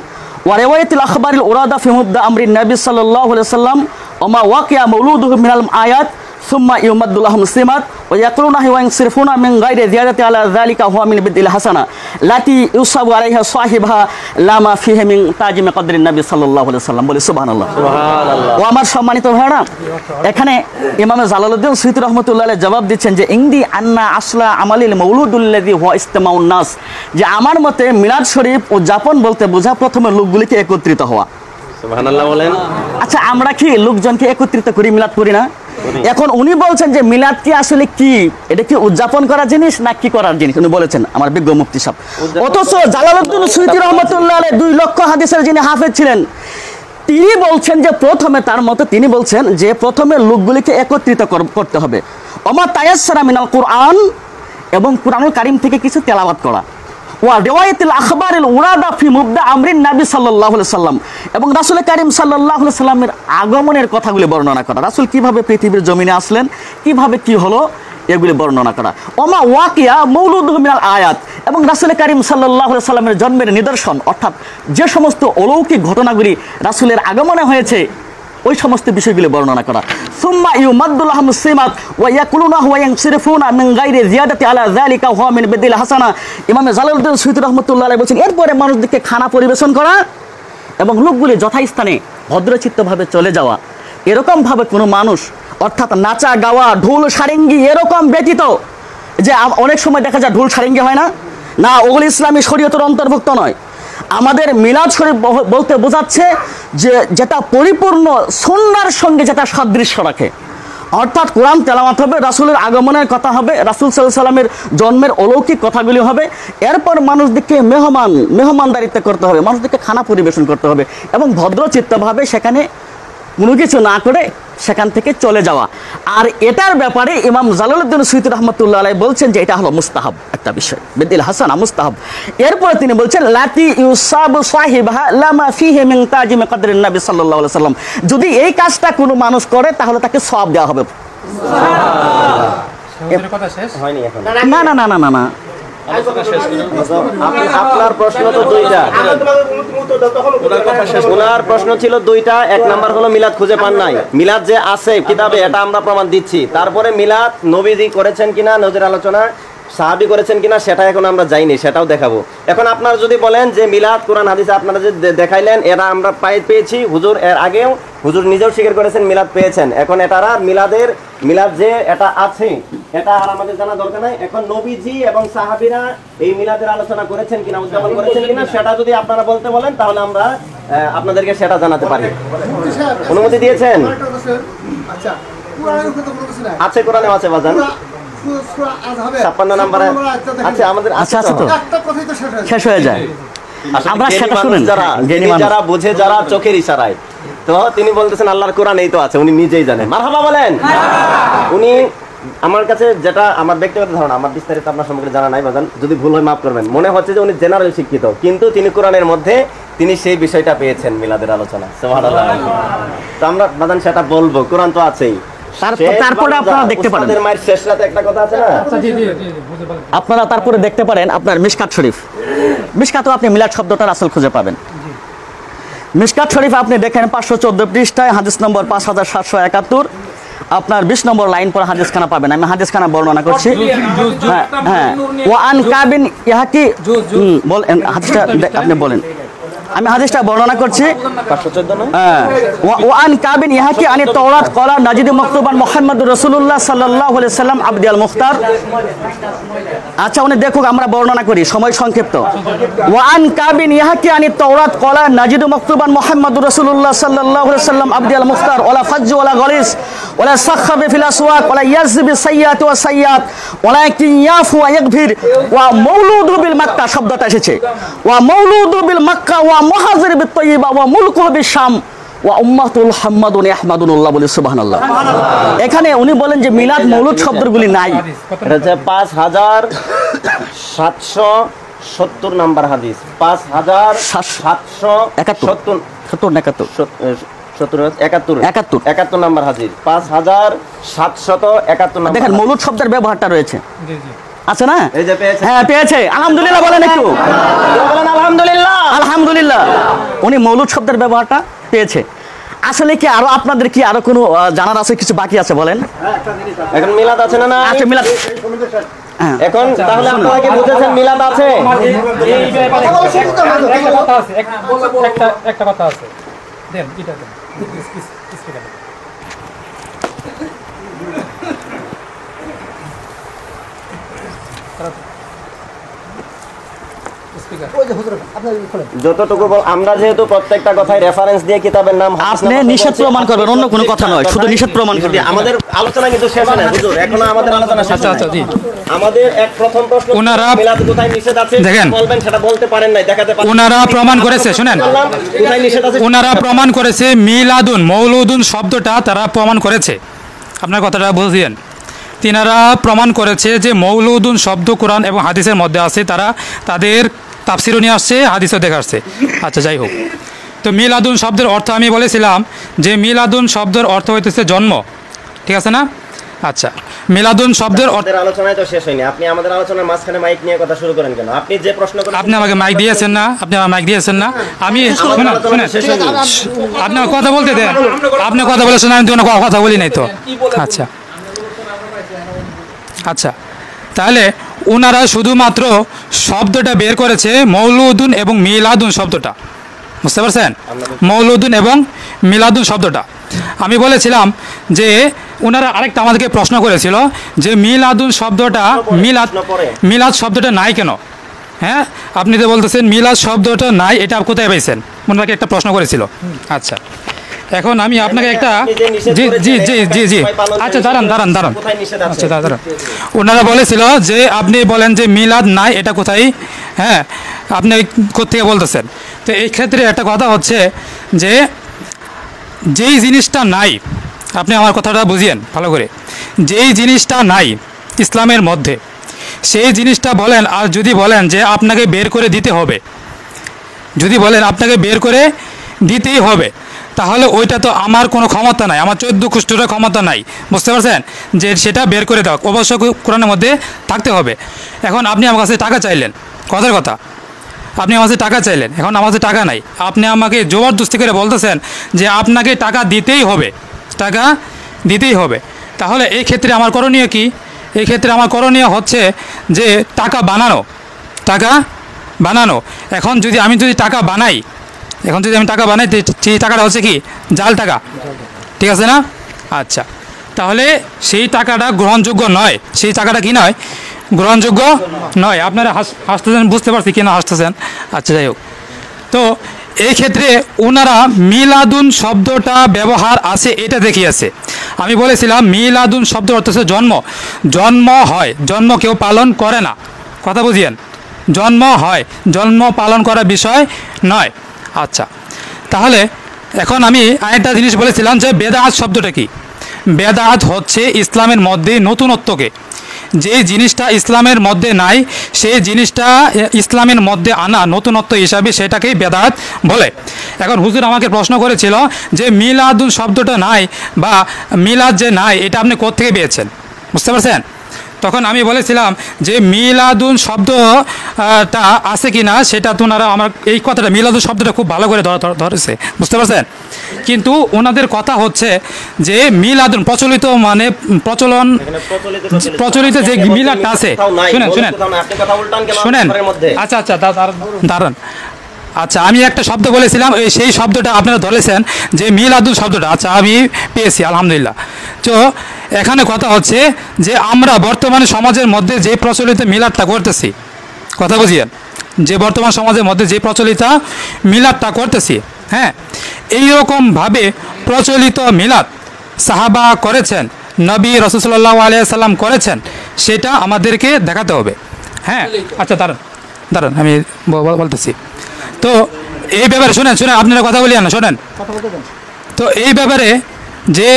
ওয়া রিওয়ায়াতুল আখবারিল উরাদা ফি মুবদা আমরিন নবী সাল্লাল্লাহু আলাইহি ওয়াসাল্লাম ওয়া মা ওয়াকিয়া মাউলুদুহু মিনাল আয়াত সুম্মা ইউমাদ্দু লাহুম সিমাত ওয়া ইয়াকুলুনা ওয়া ইয়ানসিরফুনা মিন গায়রি জিয়াদাতি আলা যালিকা হুয়া মিন বিদিল হাসানা লাতি ইউসাবু আলাইহা সাহিবহা লামা ফিহি মিন তাজিমি কদরিন নবী সাল্লাল্লাহু আলাইহি ওয়াসাল্লাম। বলে সুবহানাল্লাহ। ও আমার সম্মানিত ভাইরা, এখানে ইমামে জালালউদ্দিন সুয়ুতী রাহমাতুল্লাহ আলাইহি জবাব দিচ্ছেন যে ইংদি আন্না আসলা আমালিল মাউলুদুল্লাযী হুয়া ইসতিমাউন নাস, যে আমার মতে মিলাদ শরীফ উদযাপন বলতে বোঝা প্রথমে লোকগুলিকে একত্রিত হওয়া। সুবহানাল্লাহ বলেন। আচ্ছা, আমরা কি লোকজনকে একত্রিত করি, মিলাদ করি না? এখন উনি বলছেন যে মিলাদ কি আসলে কি, এটা কি উদযাপন করার জিনিস না কি করার জিনিস? উনি বলেছেন আমার বিজ্ঞ মুফতি সাহেব। অথচ জালালউদ্দিন সুয়ুতী রহমতুল্লাহ আলাইহি 2 লক্ষ হাদিসের যিনি হাফেজ ছিলেন, তিনি বলছেন যে প্রথমে, তার মতে তিনি বলছেন যে প্রথমে লোকগুলিকে একত্রিত করতে হবে। ওমা তায়াসসারা মিনাল কুরআন, এবং কুরআনুল কারীম থেকে কিছু তেলাওয়াত করা। ওয়া রিওয়ায়াতুল আখবারিল উরাদা ফি মুবদা আমরিন নবী সাল্লাল্লাহু আলাইহি ওয়াসাল্লাম, এবং রাসূল কারীম সাল্লাল্লাহু আলাইহি ওয়াসাল্লামের আগমনের কথাগুলি বর্ণনা করা। রাসূল কিভাবে পৃথিবীর জমিনে আসলেন, কিভাবে কি হলো, এগুলি বর্ণনা করা। ওমা ওয়াকিয়া মাউলুদুহু মিনাল আয়াত, এবং রাসূল কারীম সাল্লাল্লাহু আলাইহি ওয়াসাল্লামের জন্মের নিদর্শন, অর্থাৎ যে সমস্ত অলৌকিক ঘটনাগুলি রাসূলের আগমনে হয়েছে ওই সমস্ত বিষয়গুলি বর্ণনা করা। সুম্মা ইউমাদ্দু লাহুম সিমাত ওয়া ইয়াকুলুনা ওয়া ইয়ানসিরফুনা মিন গায়রি জিয়াদাতি আলা যালিকা হুয়া মিন বিদিল হাসানা। ইমামে জালালউদ্দিন সুয়ুতী রাহমাতুল্লাহ আলাইহি বলেছেন এরপরে মানুষদেরকে খানা পরিবেশন করা এবং লোকগুলি যথাস্থানে ভদ্রচিত্তভাবে চলে যাওয়া। এরকম ভাবে কোনো মানুষ, অর্থাৎ নাচা গাওয়া ঢোল সারেঙ্গি এরকম ব্যতীত, যে অনেক সময় দেখা যায় ঢোল সারেঙ্গি হয় না, না, ওগুলি ইসলামী শরীয়তের অন্তর্ভুক্ত নয়। আমাদের মিলাদ শরীফ বলতে বোঝাচ্ছে যে যেটা পরিপূর্ণ সুন্নাহর সঙ্গে যেটা সাদৃশ্য রাখে, অর্থাৎ কোরআন তেলাওয়াত হবে, রাসূলের আগমনের কথা হবে, রাসূল সাল্লাল্লাহু আলাইহি ওয়াসাল্লামের জন্মের অলৌকিক কথাগুলি হবে, এরপর মানুষদেরকে মেহমানদারিত্ব করতে হবে, মানুষদেরকে খানা পরিবেশন করতে হবে এবং ভদ্রচিত্তভাবে সেখানে কোনো কিছু না করে সেখান থেকে চলে যাওয়া। আর এটার ব্যাপারে ইমাম জালালউদ্দিন সুয়ুতী রাহমাতুল্লাহ আলাইহি বলছেন যে এটা হলো মুস্তাহাব একটা বিষয়, বিদিল হাসানা মুস্তাহাব। এরপরে তিনি বলছেন লাতি ইউসাবু সাহিবাহা লামা ফিহি মিন তাজিমি কদরিন নবী সাল্লাল্লাহু আলাইহি ওয়াসাল্লাম, যদি এই কাজটা কোনো মানুষ করে তাহলে তাকে সওয়াব দেওয়া হবে। সুবহানাল্লাহ। কথা শেষ হয়নি এখন। না না না না না না, আপনার প্রশ্ন তো দুইটা, ওনার প্রশ্ন ছিল দুইটা। এক নাম্বার হলো মিলাদ খুঁজে পান নাই, মিলাদ যে আছে কিতাবে এটা আমরা প্রমাণ দিচ্ছি। তারপরে মিলাদ নবীজি করেছেন কিনা, নবীর আলোচনা সাহাবী করেছেন কিনা সেটা এখন আমরা যাইনি, সেটাও দেখাবো। এখন আপনারা যদি বলেন যে মিলাদ কোরআন হাদিসে আপনারা যে দেখাইলেন এরা আমরা পেয়েছি, হুজুর এর আগেও হুজুর নিজেও স্বীকার করেছেন মিলাদ পেয়েছেন, এখন এটারা মিলাদের মিলাদ যে এটা আছে এটা আর আমাদের জানা দরকার নাই। এখন নবীজি এবং সাহাবীরা এই মিলাদের আলোচনা করেছেন কিনা, উদ্যাপন করেছেন কিনা, সেটা যদি আপনারা বলতে বলেন তাহলে আমরা আপনাদেরকে সেটা জানাতে পারি। অনুমতি দিয়েছেন? আচ্ছা, কোরআনের কথা কোনো কিছু নাই। আছে, কোরআনে আছে বাজান, সূরা আযহাবে 56 নম্বরে আছে আমাদের। আচ্ছা আছে তো, একটা কথাই তো শেষ হয়ে যায়। আসলে আমরা জ্ঞানী সেটা মানুষ শুনেন, যারা, জ্ঞানী যিনি মানুষ। যারা বুঝে, যারা চোখের ইশারায়, তো তিনি বলতেছেন আল্লাহর কোরআন এই তো আছে, উনি নিজেই জানেন। মারহাবা বলেন। উনি আমার কাছে যেটা আমার ব্যক্তিগত ধারণা, আমার বিস্তারিত আপনার সম্পর্কে জানা নাই বাজান, যদি ভুল হয় মাফ করবেন, মনে হচ্ছে যে উনি জেনারেল শিক্ষিত, কিন্তু তিনি কোরআনের মধ্যে তিনি সেই বিষয়টা পেয়েছেন মিলাদের আলোচনা। সুবহানাল্লাহ। তো আমরা বাজান সেটা বলবো, কোরআন তো আছেই। তারপরে আপনারা দেখতে পারেন, উস্তাদের মায়ের শেষ রাতে একটা কথা আছে না, আপনারা তারপরে দেখতে পারেন আপনার মিশকাত শরীফ। মিশকাতও আপনি মিলাদ শব্দটার আসল খুঁজে পাবেন। মিশকাত শরীফ আপনি দেখেন 514 পৃষ্ঠায় হাদিস নম্বর 5771, আপনার 20 নম্বর লাইন পর হাদিসখানা পাবেন। আমি হাদিসখানা বর্ণনা করছি। হ্যাঁ, ওয়ান কাবিন ইহাকি বলেন, হাদিসটা আপনি বলেন, আমি হাদিসটা বর্ণনা করছি। 514 না? ওয়ান কাবিন ইহাকি আনি তাওরাত ক্বালা নাজিদ মাকতুবান মুহাম্মাদুর রাসূলুল্লাহ সাল্লাল্লাহু আলাইহি সাল্লাম আবদি আল মুখতার। আচ্ছা উনি দেখুক, আমরা বর্ণনা করি, সময় সংক্ষিপ্ত। ওয়ান কাবিন ইহাকি আনি তাওরাত ক্বালা নাজিদ মাকতুবান মুহাম্মাদুর রাসূলুল্লাহ সাল্লাল্লাহু আলাইহি সাল্লাম আবদি আল মুখতার ওয়ালা ফাজ্জ ওয়ালা গলিস ওয়ালা সাখাবে ফিল আসওয়াক ওয়ালা ইয়াজবি সাইয়াত ওয়া সাইয়াত ওয়ালাকিন ইয়াফু ওয়া ইয়াগফির ওয়া মাউলুদু বিল মক্কা শব্দটা এসেছে। ওয়া মাউলুদু বিল মক্কা ওয়া মুহাজির বিত তাইয়্যিবা ওয়া মুলকুহু বিশ শাম ওয়া উম্মাতুল হাম্মাদুন ইয়াহমাদুল্লাহ বলে সুবহানাল্লাহ। এখানে উনি বলেন যে মিলাদ মৌলুদ শব্দগুলি নাই। এটা হচ্ছে 5770 নাম্বার হাদিস, 5771 নাম্বার হাদিস, 5771 নাম্বার। দেখেন মৌলুদ শব্দের ব্যবহারটা রয়েছে, আছে না? এই যে পেয়েছে। হ্যাঁ পেয়েছে, আলহামদুলিল্লাহ বলেন একটু, বলেন আলহামদুলিল্লাহ। আলহামদুলিল্লাহ উনি মৌলুদ শব্দের ব্যবহারটা পেয়েছে। আসলে কি আরো আপনাদের কি আরো কোনো জানার আছে, কিছু বাকি আছে বলেন? এখন মিলাদ আছে না? না আচ্ছা মিলাদ, হ্যাঁ এখন তাহলে আপনারা কি বুঝেছেন মিলাদ আছে? একটা কথা আছে, দেন এটা দেন স্পিকার। যতটুকু আমরা যেহেতু প্রত্যেকটা কথায় রেফারেন্স দিয়ে কিতাবের নাম আপনি নিষেধ প্রমাণ করবেন, অন্য কোনো কথা নয়, শুধু নিষেধ প্রমাণ করবেন। আমাদের আলোচনা কিন্তু শেষ হয় না হুজুর, এখনো আমাদের আলোচনা শেষ হয় না। আমাদের এক প্রথম প্রশ্ন, ওনারা মিলাদ কোথায় নিষেধ আছে দেখেন, বলবেন, সেটা বলতে পারেন নাই, দেখাতে পারেন। ওনারা প্রমাণ করেছে, শুনেন, কোথায় নিষেধ আছে ওনারা প্রমাণ করেছে মিলাদুন মৌলুদুন শব্দটা তারা প্রমাণ করেছে। আপনার কথাটা বুঝিয়েন, তিনারা প্রমাণ করেছে যে মৌলুদুন শব্দ কোরআন এবং হাদিসের মধ্যে আছে, তারা তাদের তাফসিরও নিয়ে আসছে, হাদিসও দেখে আসছে। আচ্ছা যাই হোক, তো মিলাদুন শব্দের অর্থ আমি বলেছিলাম যে মিলাদুন শব্দের অর্থ হইতেছে জন্ম, ঠিক আছে না? আচ্ছা, মিলাদুন শব্দের অর্থ, আমাদের আলোচনায় তো শেষ হয়নি, আপনি আমাদের আলোচনার মাঝখানে মাইক নিয়ে কথা শুরু করেন কেন? আপনি যে প্রশ্ন করেন, আপনি আমাকে মাইক দিয়েছেন না, আপনি আমার মাইক দিয়েছেন না, আমি শুনেন, আপনার কথা বলতে দেন, আপনি কথা বলেছেন, আমি কোনো কথা বলি নাই তো। আচ্ছা আচ্ছা, তাহলে ওনারা শুধুমাত্র শব্দটা বের করেছে মৌলুদুন এবং মিলাদুন শব্দটা, বুঝতে পারছেন? মৌলুদুন এবং মিলাদুন শব্দটা আমি বলেছিলাম যে ওনারা আরেকটা আমাদেরকে প্রশ্ন করেছিল যে মিলাদুন শব্দটা, মিলাদ শব্দটা নাই কেন? হ্যাঁ, আপনি তো বলতেছেন মিলাদ শব্দটা নাই, এটা কোথায় পাইছেন? ওনাকে একটা প্রশ্ন করেছিল। আচ্ছা, এখন আমি আপনাকে একটা, জি জি জি জি জি আচ্ছা দাঁড়ান, আচ্ছা দাঁড়ান। ওনারা বলেছিল যে আপনি বলেন যে মিলাদ নাই, এটা কোথায়, হ্যাঁ আপনি কোথেকে বলতেছেন? তো এই ক্ষেত্রে একটা কথা হচ্ছে যে যেই জিনিসটা নাই, আপনি আমার কথাটা বুঝিয়েন ভালো করে, যেই জিনিসটা নাই ইসলামের মধ্যে সেই জিনিসটা বলেন, আর যদি বলেন যে আপনাকে বের করে দিতে হবে, যদি বলেন আপনাকে বের করে দিতেই হবে, তাহলে ওইটা তো আমার কোনো ক্ষমতা নাই, আমার 14 কুষ্ঠটার ক্ষমতা নাই, বুঝতে পারছেন? যে সেটা বের করে দাও, অবশ্যই কোরআনের মধ্যে থাকতে হবে। এখন আপনি আমার কাছে টাকা চাইলেন, কথার কথা, আপনি আমার কাছে টাকা চাইলেন, এখন আমার কাছে টাকা নাই, আপনি আমাকে জবরদস্তি করে বলতেছেন যে আপনাকে টাকা দিতেই হবে, টাকা দিতেই হবে। তাহলে এই ক্ষেত্রে আমার করণীয় কি? এই ক্ষেত্রে আমার করণীয় হচ্ছে যে টাকা বানানো, টাকা বানানো। এখন যদি আমি টাকা বানাই, সেই টাকাটা হচ্ছে কি জাল টাকা, ঠিক আছে না? আচ্ছা, তাহলে সেই টাকাটা গ্রহণযোগ্য নয়, সেই টাকাটা কি নয়, গ্রহণযোগ্য নয়। আপনারা হাসতেছেন, বুঝতে পারছি কেন হাসতেছেন। আচ্ছা যাই হোক, তো এই ক্ষেত্রে ওনারা মিলাদুন শব্দটা ব্যবহার আছে এটা দেখিয়েছে। আমি বলেছিলাম মিলাদুন শব্দ অর্থ হচ্ছে জন্ম, জন্ম হয়, জন্ম কেউ পালন করে না, কথা বুঝিয়েন, জন্ম হয়, জন্ম পালন করার বিষয় নয়। আচ্ছা, তাহলে এখন আমি আরেকটা জিনিস বলেছিলাম যে বেদাত শব্দটা কি। বেদাত হচ্ছে ইসলামের মধ্যে নতুনত্বকে, যে জিনিসটা ইসলামের মধ্যে নাই সেই জিনিসটা ইসলামের মধ্যে আনা নতুনত্ব হিসাবে সেটাকেই বেদাত বলে। এখন হুজুর আমাকে প্রশ্ন করেছিল যে মিলাদুন শব্দটা নাই বা মিলাদ যে নাই এটা আপনি কোত্থেকে পেয়েছেন, বুঝতে পারছেন? তখন আমি বলেছিলাম যে মিলাদুন শব্দটা আছে কি না সেটা তোনারা আমার এই কথাটা মিলাদুন শব্দটা খুব ভালো করে ধরেছে, বুঝতে পারছেন? কিন্তু ওনাদের কথা হচ্ছে যে মিলাদুন প্রচলিত মানে প্রচলিত যে মিলাদটা আছে, শুনেন শুনেন শুনেন, আচ্ছা আচ্ছা দাঁড়ান। আচ্ছা, আমি একটা শব্দ বলেছিলাম, সেই শব্দটা আপনারা ধরেছেন যে মিলাদুন শব্দটা, আচ্ছা আমি পেয়েছি আলহামদুলিল্লাহ। তো এখানে কথা হচ্ছে যে আমরা বর্তমানে সমাজের মধ্যে যে প্রচলিত মিলাদটা করতেছি, কথা বুঝিয়েন, যে বর্তমান সমাজের মধ্যে যে প্রচলিত মিলাদটা করতেছি, হ্যাঁ, এইরকমভাবে প্রচলিত মিলাদ সাহাবা করেছেন, নবী রাসূল সাল্লাল্লাহু আলাইহি সাল্লাম করেছেন, সেটা আমাদেরকে দেখাতে হবে। হ্যাঁ, আচ্ছা দাঁড়ান আমি বলতেছি। তো এই ব্যাপারে শোনেন আপনারা কথা বলি না, শোনেন। তো এই ব্যাপারে যে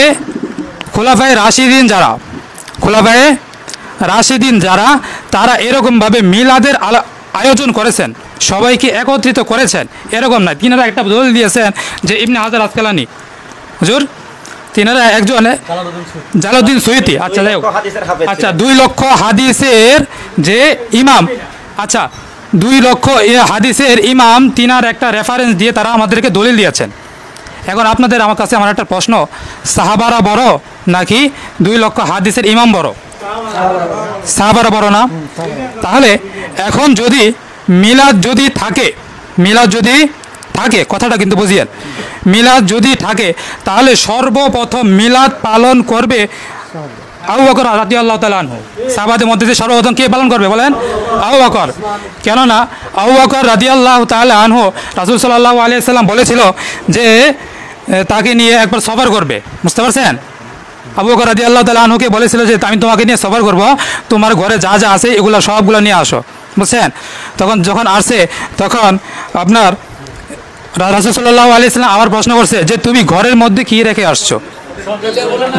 খোলাফায়ে রাশিদিন যারা তারা এরকমভাবে মিলাদের আয়োজন করেছেন, সবাইকে একত্রিত করেছেন, এরকম নয়। তিনারা একটা দলিল দিয়েছেন যে ইবনে হাজার আসকালানি হুজুর, তিনারা একজন জালালউদ্দিন সুয়ুতি, আচ্ছা যাই হোক, আচ্ছা 2 লক্ষ হাদিসের যে ইমাম, আচ্ছা 2 লক্ষ হাদিসের ইমাম, তিনার একটা রেফারেন্স দিয়ে তারা আমাদেরকে দলিল দিয়েছেন। এখন আমার কাছে আমার একটা প্রশ্ন, সাহাবারা বড় নাকি 2 লক্ষ হাদিসের ইমাম বড়? সাহাবারা বড় না? তাহলে এখন যদি মিলাদ যদি থাকে, কথাটা কিন্তু বুঝিয়েন, মিলাদ যদি থাকে তাহলে সর্বপ্রথম মিলাদ পালন করবে আবু বকর রাদিয়াল্লাহু তাআলা আনহু। সাহাবাদের মধ্যে যে সর্বপ্রথম কে পালন করবে বলেন? আবু বকর। কেননা আবু বকর রাদিয়াল্লাহু তাআলা আনহু রাসূল সাল্লাল্লাহু আলাইহি সাল্লাম বলেছিল যে তাকে নিয়ে একবার সফর করবে, বুঝতে পারছেন? আবু বকর রাদিয়াল্লাহু তাআলা আনহুকে বলেছিল যে আমি তোমাকে নিয়ে সফর করব, তোমার ঘরে যা যা আছে এগুলো সবগুলো নিয়ে আসো, বুঝছেন? যখন আসছে তখন আপনার রাসূল সাল্লাল্লাহু আলাইহি সাল্লাম আবার প্রশ্ন করছে যে তুমি ঘরের মধ্যে কি রেখে আসছো?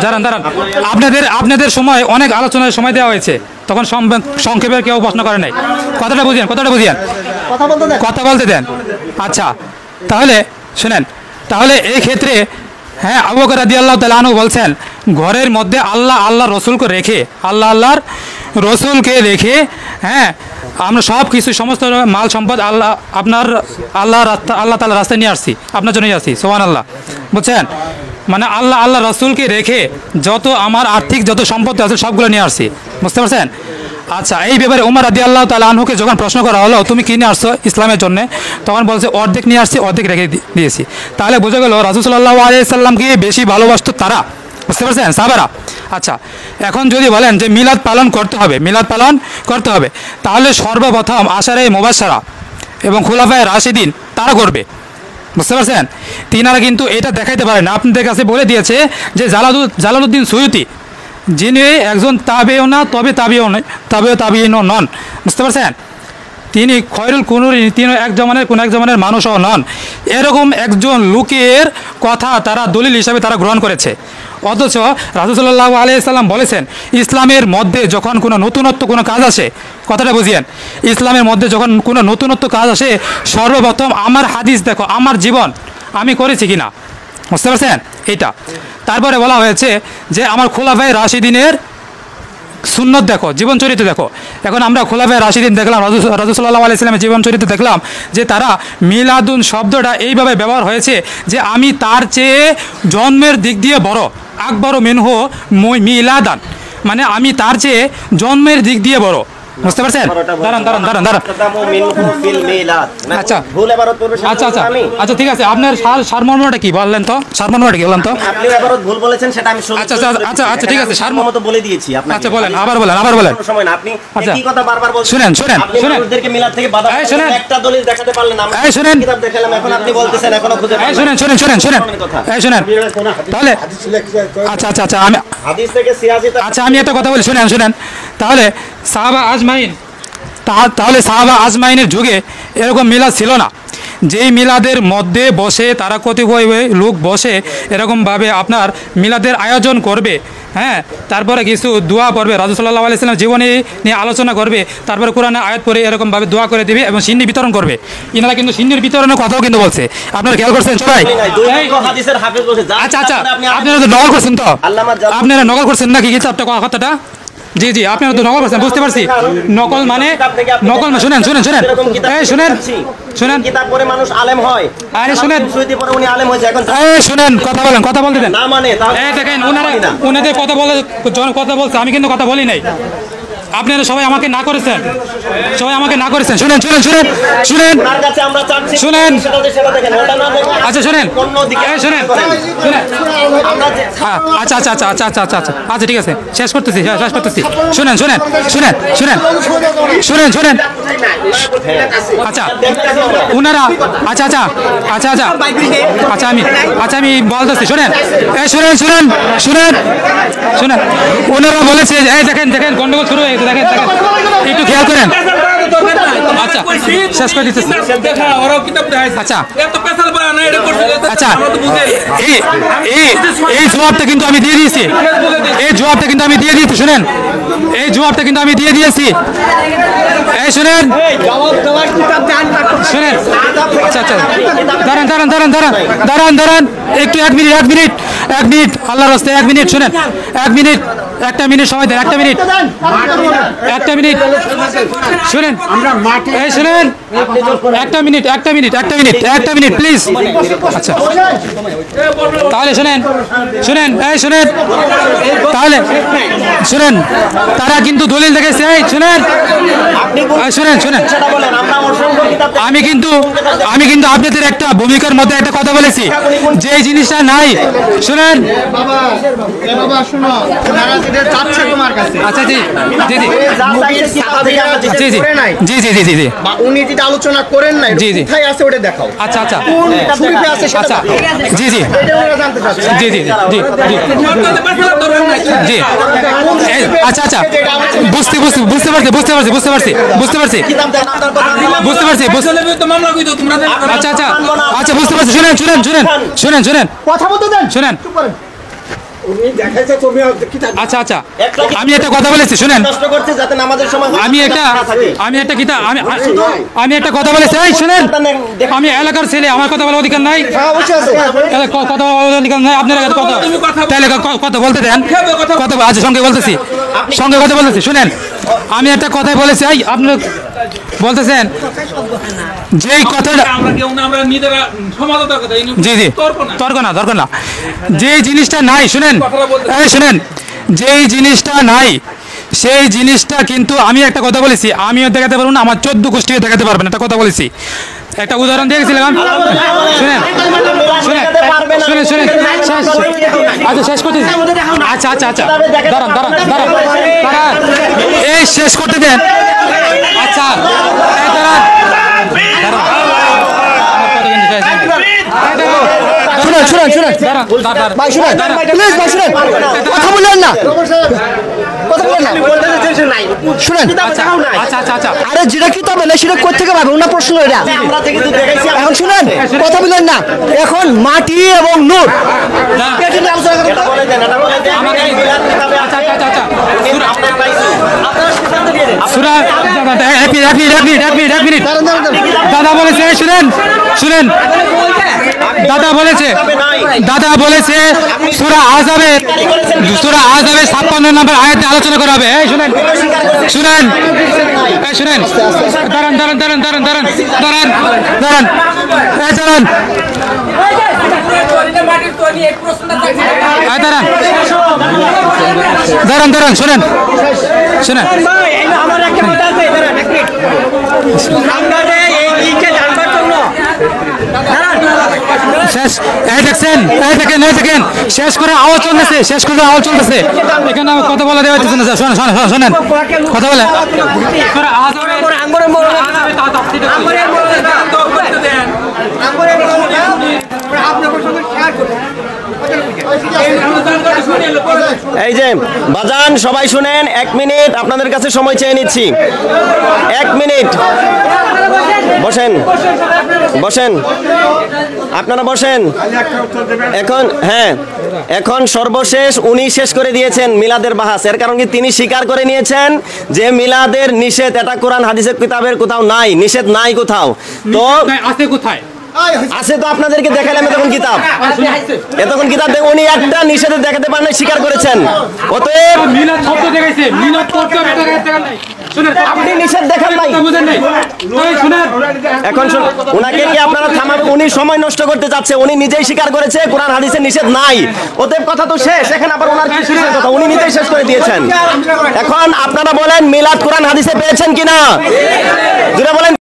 দাঁড়ান আপনাদের সময় অনেক আলোচনার সময় দেওয়া হয়েছে, তখন সংক্ষেপে কেউ প্রশ্ন করে নাই। কথাটা বুঝিয়েন কথা বলতে দেন। আচ্ছা, তাহলে শুনেন, তাহলে এই ক্ষেত্রে হ্যাঁ আবু বকর রাদিয়াল্লাহু তাআলা আনহু বলছেন ঘরের মধ্যে আল্লাহর রসুলকে রেখে হ্যাঁ আমরা সব কিছু সমস্ত মাল সম্পদ আল্লাহ তাআলার রাস্তায় নিয়ে আসছি, আপনার জন্যই আসছি, সুবহানাল্লাহ, বুঝছেন? মানে আল্লাহ রসুলকে রেখে যত আমার আর্থিক যত সম্পত্তি আছে সবগুলো নিয়ে আসছি, বুঝতে পারছেন? আচ্ছা, এই ব্যাপারে উমর রাদিয়াল্লাহু তাআলা আনহুকে যখন প্রশ্ন করা হলো তুমি কি নিয়ে আসছো ইসলামের জন্য, তখন বলছে অর্ধেক নিয়ে আসছি, অর্ধেক রেখে দিয়েছি। তাহলে বোঝা গেল রাসূল সাল্লাল্লাহু আলাইহি সাল্লামকে বেশি ভালোবাসতো তারা, বুঝতে পারছেন, সাহাবারা। আচ্ছা, এখন যদি বলেন যে মিলাদ পালন করতে হবে, তাহলে সর্বপ্রথম আশারে মুবাশশারা এবং খুলাফায়ে রাশিদিন তারা করবে, বুঝতে পারছেন? তিনারা কিন্তু এটা দেখাইতে পারেন না। আপনাদের কাছে বলে দিয়েছে যে জালালউদ্দিন সুয়ুতি, যিনি একজন তাবেও না তবে তাবেও নন, বুঝতে পারছেন? তিনি খয়রুল কুনুরি, তিনি এক জমানের মানুষও নন। এরকম একজন লোকের কথা তারা দলিল হিসাবে তারা গ্রহণ করেছে। অথচ রাসূল সাল্লাল্লাহু আলাইহি সাল্লাম বলেছেন ইসলামের মধ্যে যখন কোনো নতুনত্ব কোনো কাজ আসে, কথাটা বুঝিয়েন, ইসলামের মধ্যে যখন কোনো নতুনত্ব কাজ আসে সর্বপ্রথম আমার হাদিস দেখো, আমার জীবন আমি করেছি কিনা, বুঝতে পারছেন? এটা তারপরে বলা হয়েছে যে আমার খুলাফায়ে রাশিদিনের সুন্নত দেখো, জীবন চরিত্র দেখো। এখন আমরা খোলাফায়ে রাশিদিন দেখলাম, রাসূল সাল্লাল্লাহু আলাইহি সাল্লামের জীবন চরিত্র দেখলাম যে তারা মিলাদুন শব্দটা এইভাবে ব্যবহার হয়েছে যে আমি তার চেয়ে জন্মের দিক দিয়ে বড়, আকবর মিনহু মিলাদান, মানে আমি তার চেয়ে জন্মের দিক দিয়ে বড়, বুঝতে পারছেন? দাঁড়ান দাঁড়ান দাঁড়ান দাঁড়ান ইস্তাখদামু মিনহু ফিল মিলাদ। আচ্ছা। ভুল এবারত পড়বে সেটা আচ্ছা আচ্ছা আমি আচ্ছা ঠিক আছে, আপনার সারমর্মটা কি বললেন তো? সারমর্মটা কি বললেন তো? আপনি এবারত ভুল বলেছেন সেটা আমি শুনছি। আচ্ছা, আচ্ছা, আচ্ছা, ঠিক আছে, সারমর্ম মতো বলে দিয়েছি আপনাকে। আচ্ছা বলেন, আবার বলেন, আবার বলেন। কোনো সময় না, আপনি আচ্ছা। একই কথা বারবার বলছেন। শুনেন, শুনেন, আপনি শুনেন। মানুষদেরকে মিলাদ থেকে বাধা এই শুনেন। একটা দলিল দেখাতে পারলেন না। আমরা এই শুনেন। কিতাব দেখালাম, এখন আপনি বলতেছেন এখনো খুঁজে এই পাচ্ছেন শুনেন শুনেন শুনেন শুনেন এই শুনেন তাহলে আচ্ছা আচ্ছা আচ্ছা আমি হাদিস থেকে সিয়াসি আচ্ছা আমি একটা কথা বলি, শুনেন শুনেন। তাহলে সাহাবা আজমাইন তাহলে সাহাবা আজমাইনের যুগে এরকম মিলাদ ছিল না। যেই মিলাদের মধ্যে বসে তারা কতিপয় লোক বসে এরকমভাবে আপনার মিলাদের আয়োজন করবে, হ্যাঁ, তারপরে কিছু দোয়া পড়বে, রাসূল সাল্লাল্লাহু আলাইহি ওয়াসাল্লাম জীবনী নিয়ে আলোচনা করবে, তারপরে কোরআনে আয়াত পড়ে এরকমভাবে দোয়া করে দিবে এবং সিন্নি বিতরণ করবে। ইনারা কিন্তু সিন্নির বিতরণের কথাও কিন্তু বলছে, আপনারা খেয়াল করছেন সবাই? হাদিসের হাফেজ বলছে। আচ্ছা আচ্ছা আপনারা তো নকল করছেন তো? আল্লামা জাফর- আপনারা নকল করছেন নাকি কিতাবটা কথাটা? জি জি আপনারা তো নকল করছেন, বুঝতে পারছি। নকল মানে শুনেন শুনেন শুনেন এরকম কিতাব এই শুনেন শুনেন কিতাব পড়ে মানুষ আলেম হয়। আরে শুনেন, সুইতি পড়ে উনি আলেম হয়েছে এখন এই শুনেন, কথা বলেন, কথা বলতে দেন। না মানে তাহলে এই দেখেন ওনাদের কথা বলছে, আমি কিন্তু কথা বলি নাই। আপনারা সবাই আমাকে না করেছেন, সবাই আমাকে না করেছেন। শুনেন শুনেন শুনেন শুনেন তার কাছে আমরা চাচ্ছি শুনেন। সেটা দেখেন, ওটা না দেখেন। আচ্ছা শুনেন, অন্য দিকে এই শুনেন শুনেন আচ্ছা আচ্ছা আচ্ছা আচ্ছা আচ্ছা আচ্ছা আচ্ছা ঠিক আছে, শেষ করতেছি শেষ করতেছি। শুনেন শুনেন শুনেন শুনেন শুনেন শুনেন আচ্ছা ওনারা আচ্ছা আচ্ছা আচ্ছা আচ্ছা আচ্ছা আমি বলতেছি, শুনেন এই শুনেন শুনেন শুনেন শুনেন ওনারা বলেছে যে এই দেখেন দেখেন গন্ডগোল শুরু হয়ে গেছে, দেখেন দেখেন একটু খেয়াল করেন। আচ্ছা শেষ করে দিতেছি। দেখা ওরাও কিতাব দেখাইছে। আচ্ছা এত পেছাল পারা না, এটা করছে আচ্ছা আমরা তো বুঝাই। এই জবাবটা কিন্তু আমি দিয়ে দিয়েছি, এই জবাবটা কিন্তু আমি দিয়ে দিয়েছি। শুনেন এই জবাবটা কিন্তু আমি দিয়ে দিয়েছি। এই শুনেন শুনেন আচ্ছা আচ্ছা দাঁড়ান দাঁড়ান দাঁড়ান দাঁড়ান দাঁড়ান দাঁড়ান একটু এক মিনিট এক মিনিট এক মিনিট আল্লাহর রাস্তায় এক মিনিট। শুনেন এক মিনিট, একটা মিনিট সময় দেন, একটা মিনিট একটা মিনিট শুনেন এই শুনেন একটা মিনিট একটা মিনিট একটা মিনিট একটা মিনিট প্লিজ। আচ্ছা তাহলে শুনেন শুনেন এই শুনেন তাহলে শুনেন তারা কিন্তু দলিল দেখেছে। এই শুনেন এই শুনেন শুনেন সেটা বলেন, আমরা অসংখ্য কিতাব দেখি। আমি কিন্তু আপনাদের একটা ভূমিকার মধ্যে একটা কথা বলেছি, যে এই জিনিসটা নাই। শুনেন বাবা শোনো, ওনারা যেটা চাচ্ছে তোমার কাছে, আচ্ছা জি জি জি যা চাইছে কিতাব থেকে আমরা জি জি করে নাই। জি জি জি জি জি বা উনি যেটা আলোচনা করেন নাই, জি, জি। কোথায় আছে ওটা দেখাও। আচ্ছা আচ্ছা কোন শরীফে আছে সেটা আচ্ছা দেখাও। জি জি এটা ওরা জানতে চাচ্ছে। জি জি জি জি জি জি এই, আচ্ছা আচ্ছা বুঝতে বুঝতে বুঝতে পারছি বুঝতে পারছি বুঝতে পারছি বুঝতে পারছি কিতাব দেন, আপনার কথা বুঝতে পারছি তো মামলা কইতো তোমরা আচ্ছা আচ্ছা আচ্ছা বুঝতে পারছি। শুনেন শুনেন শুনেন শুনেন শুনেন কথা বলতে দেন। শুনেন চুপ করেন। আচ্ছা আচ্ছা একটা আমি একটা কথা বলেছি, শুনেন কষ্ট করছে যাতে নামাজের সময় আমি একটা কিতাব আমি একটা কথা বলেছি। এই শুনেন আমি এলাকার ছেলে, আমার কথা বলার অধিকার নাই, কথা বলার অধিকার নাই আপনারা কথা তাহলে কথা বলতে দেন, কথা আচ্ছা সঙ্গে বলতেছি সঙ্গে কথা বলতেছি। শুনেন আমি একটা কথাই বলেছি, এই আপনি বলতেছেন যেই কথাটা আমরা কেউ না, আমরা নিজেরা সমাজতার কথা জি জি তর্ক না। তর্ক না যে জিনিসটা নাই, শুনেন এই শুনেন যেই জিনিসটা নাই সেই জিনিসটা কিন্তু আমি একটা কথা বলেছি, আমিও দেখাতে পারবো না, আমার 14 গোষ্ঠীও দেখাতে পারবেন, একটা কথা বলেছি। একটা উদাহরণ দিয়েছিলাম, শুনেন শুনেন শুনেন শুনেন আচ্ছা শেষ করতে আচ্ছা আচ্ছা আচ্ছা দাঁড়ান দাঁড়ান দাঁড়ান দাঁড়ান এই শেষ করতে দেন। আচ্ছা এই দাঁড়ান দাঁড়ান শুনেন শুনেন শুনেন দাঁড়ান ভাই শুনেন প্লিজ ভাই শুনেন, কথা বলেন না, কথা বলেন না, শুনেন। আচ্ছা আচ্ছা আচ্ছা আচ্ছা আরে যেটা কিতাব এলে সেটা কোথা থেকে পাবে ওনার প্রশ্ন এটা। আমরা থেকে তো দেখাইছি। এখন শুনেন কথা বলেন না, এখন মাটি এবং নূর এটা নিয়ে আলোচনা করেন তো। বলে দেন, এটা বলে দেন। আমাকে এই মিলাদ কিতাবে আচ্ছা আচ্ছা আচ্ছা আচ্ছা আমরা পাইছি। আপনারা সিদ্ধান্ত দিয়ে দেন। সুরা এক মিনিট দাদা বলেছে, শুনেন শুনেন দাদা বলেছে সূরা আযাবের 56 নম্বর আয়াতে আলোচনা করা হবে। এই শুনেন শুনেন এই শুনেন দাঁড়ান দাঁড়ান দাঁড়ান দাঁড়ান দাঁড়ান দাঁড়ান দাঁড়ান এই দাঁড়ান দাঁড়ান দাঁড়ান দাঁড়ান শোনেন শোনেন আমার একটা কথা আছে দাঁড়ান এক মিনিট আমরা এই দিকে জানবার জন্য শেষ এই দেখছেন এই দেখেন শেষ করে আওয়াজ চলতেছে এখানে কথা বলা দেওয়া হচ্ছে না শোনেন শোনেন কথা বলে এই যে বাজান সবাই শুনেন, 1 মিনিট আপনাদের কাছে সময় চেয়ে নিচ্ছি। 1 মিনিট বসেন বসেন আপনারা বসেন। এখন হ্যাঁ, এখন সর্বশেষ উনি শেষ করে দিয়েছেন মিলাদের বাহাস। এর কারণ কি তিনি স্বীকার করে নিয়েছেন যে মিলাদের নিষেধ এটা কোরআন হাদিসের কিতাবের কোথাও নাই, নিষেধ নাই কোথাও। তো আছে কোথায়? আছে তো আপনাদেরকে দেখালাম এতক্ষণ কিতাব উনি একটা নিষেধে দেখাতে পারেন নাই, স্বীকার করেছেন। অতএব মিলাদ শব্দ দেখাইছে, মিলাদ করতে হবে এটা দেখাতে নাই। শুনেন আপনি নিষেধ দেখান নাই, বুঝেন নাই। এই শুনেন এখন উনাকে কি আপনারা থামাবেন? উনি সময় নষ্ট করতে চাচ্ছে, উনি নিজেই স্বীকার করেছে কোরআন হাদিসের নিষেধ নাই। অতএব কথা তো শেষ, এখন আবার ওনার কি শেষের কথা? উনি নিজেই শেষ করে দিয়েছেন। এখন আপনারা বলেন মিলাদ কোরআন হাদিসে পেয়েছেন কিনা? যেটা বলেন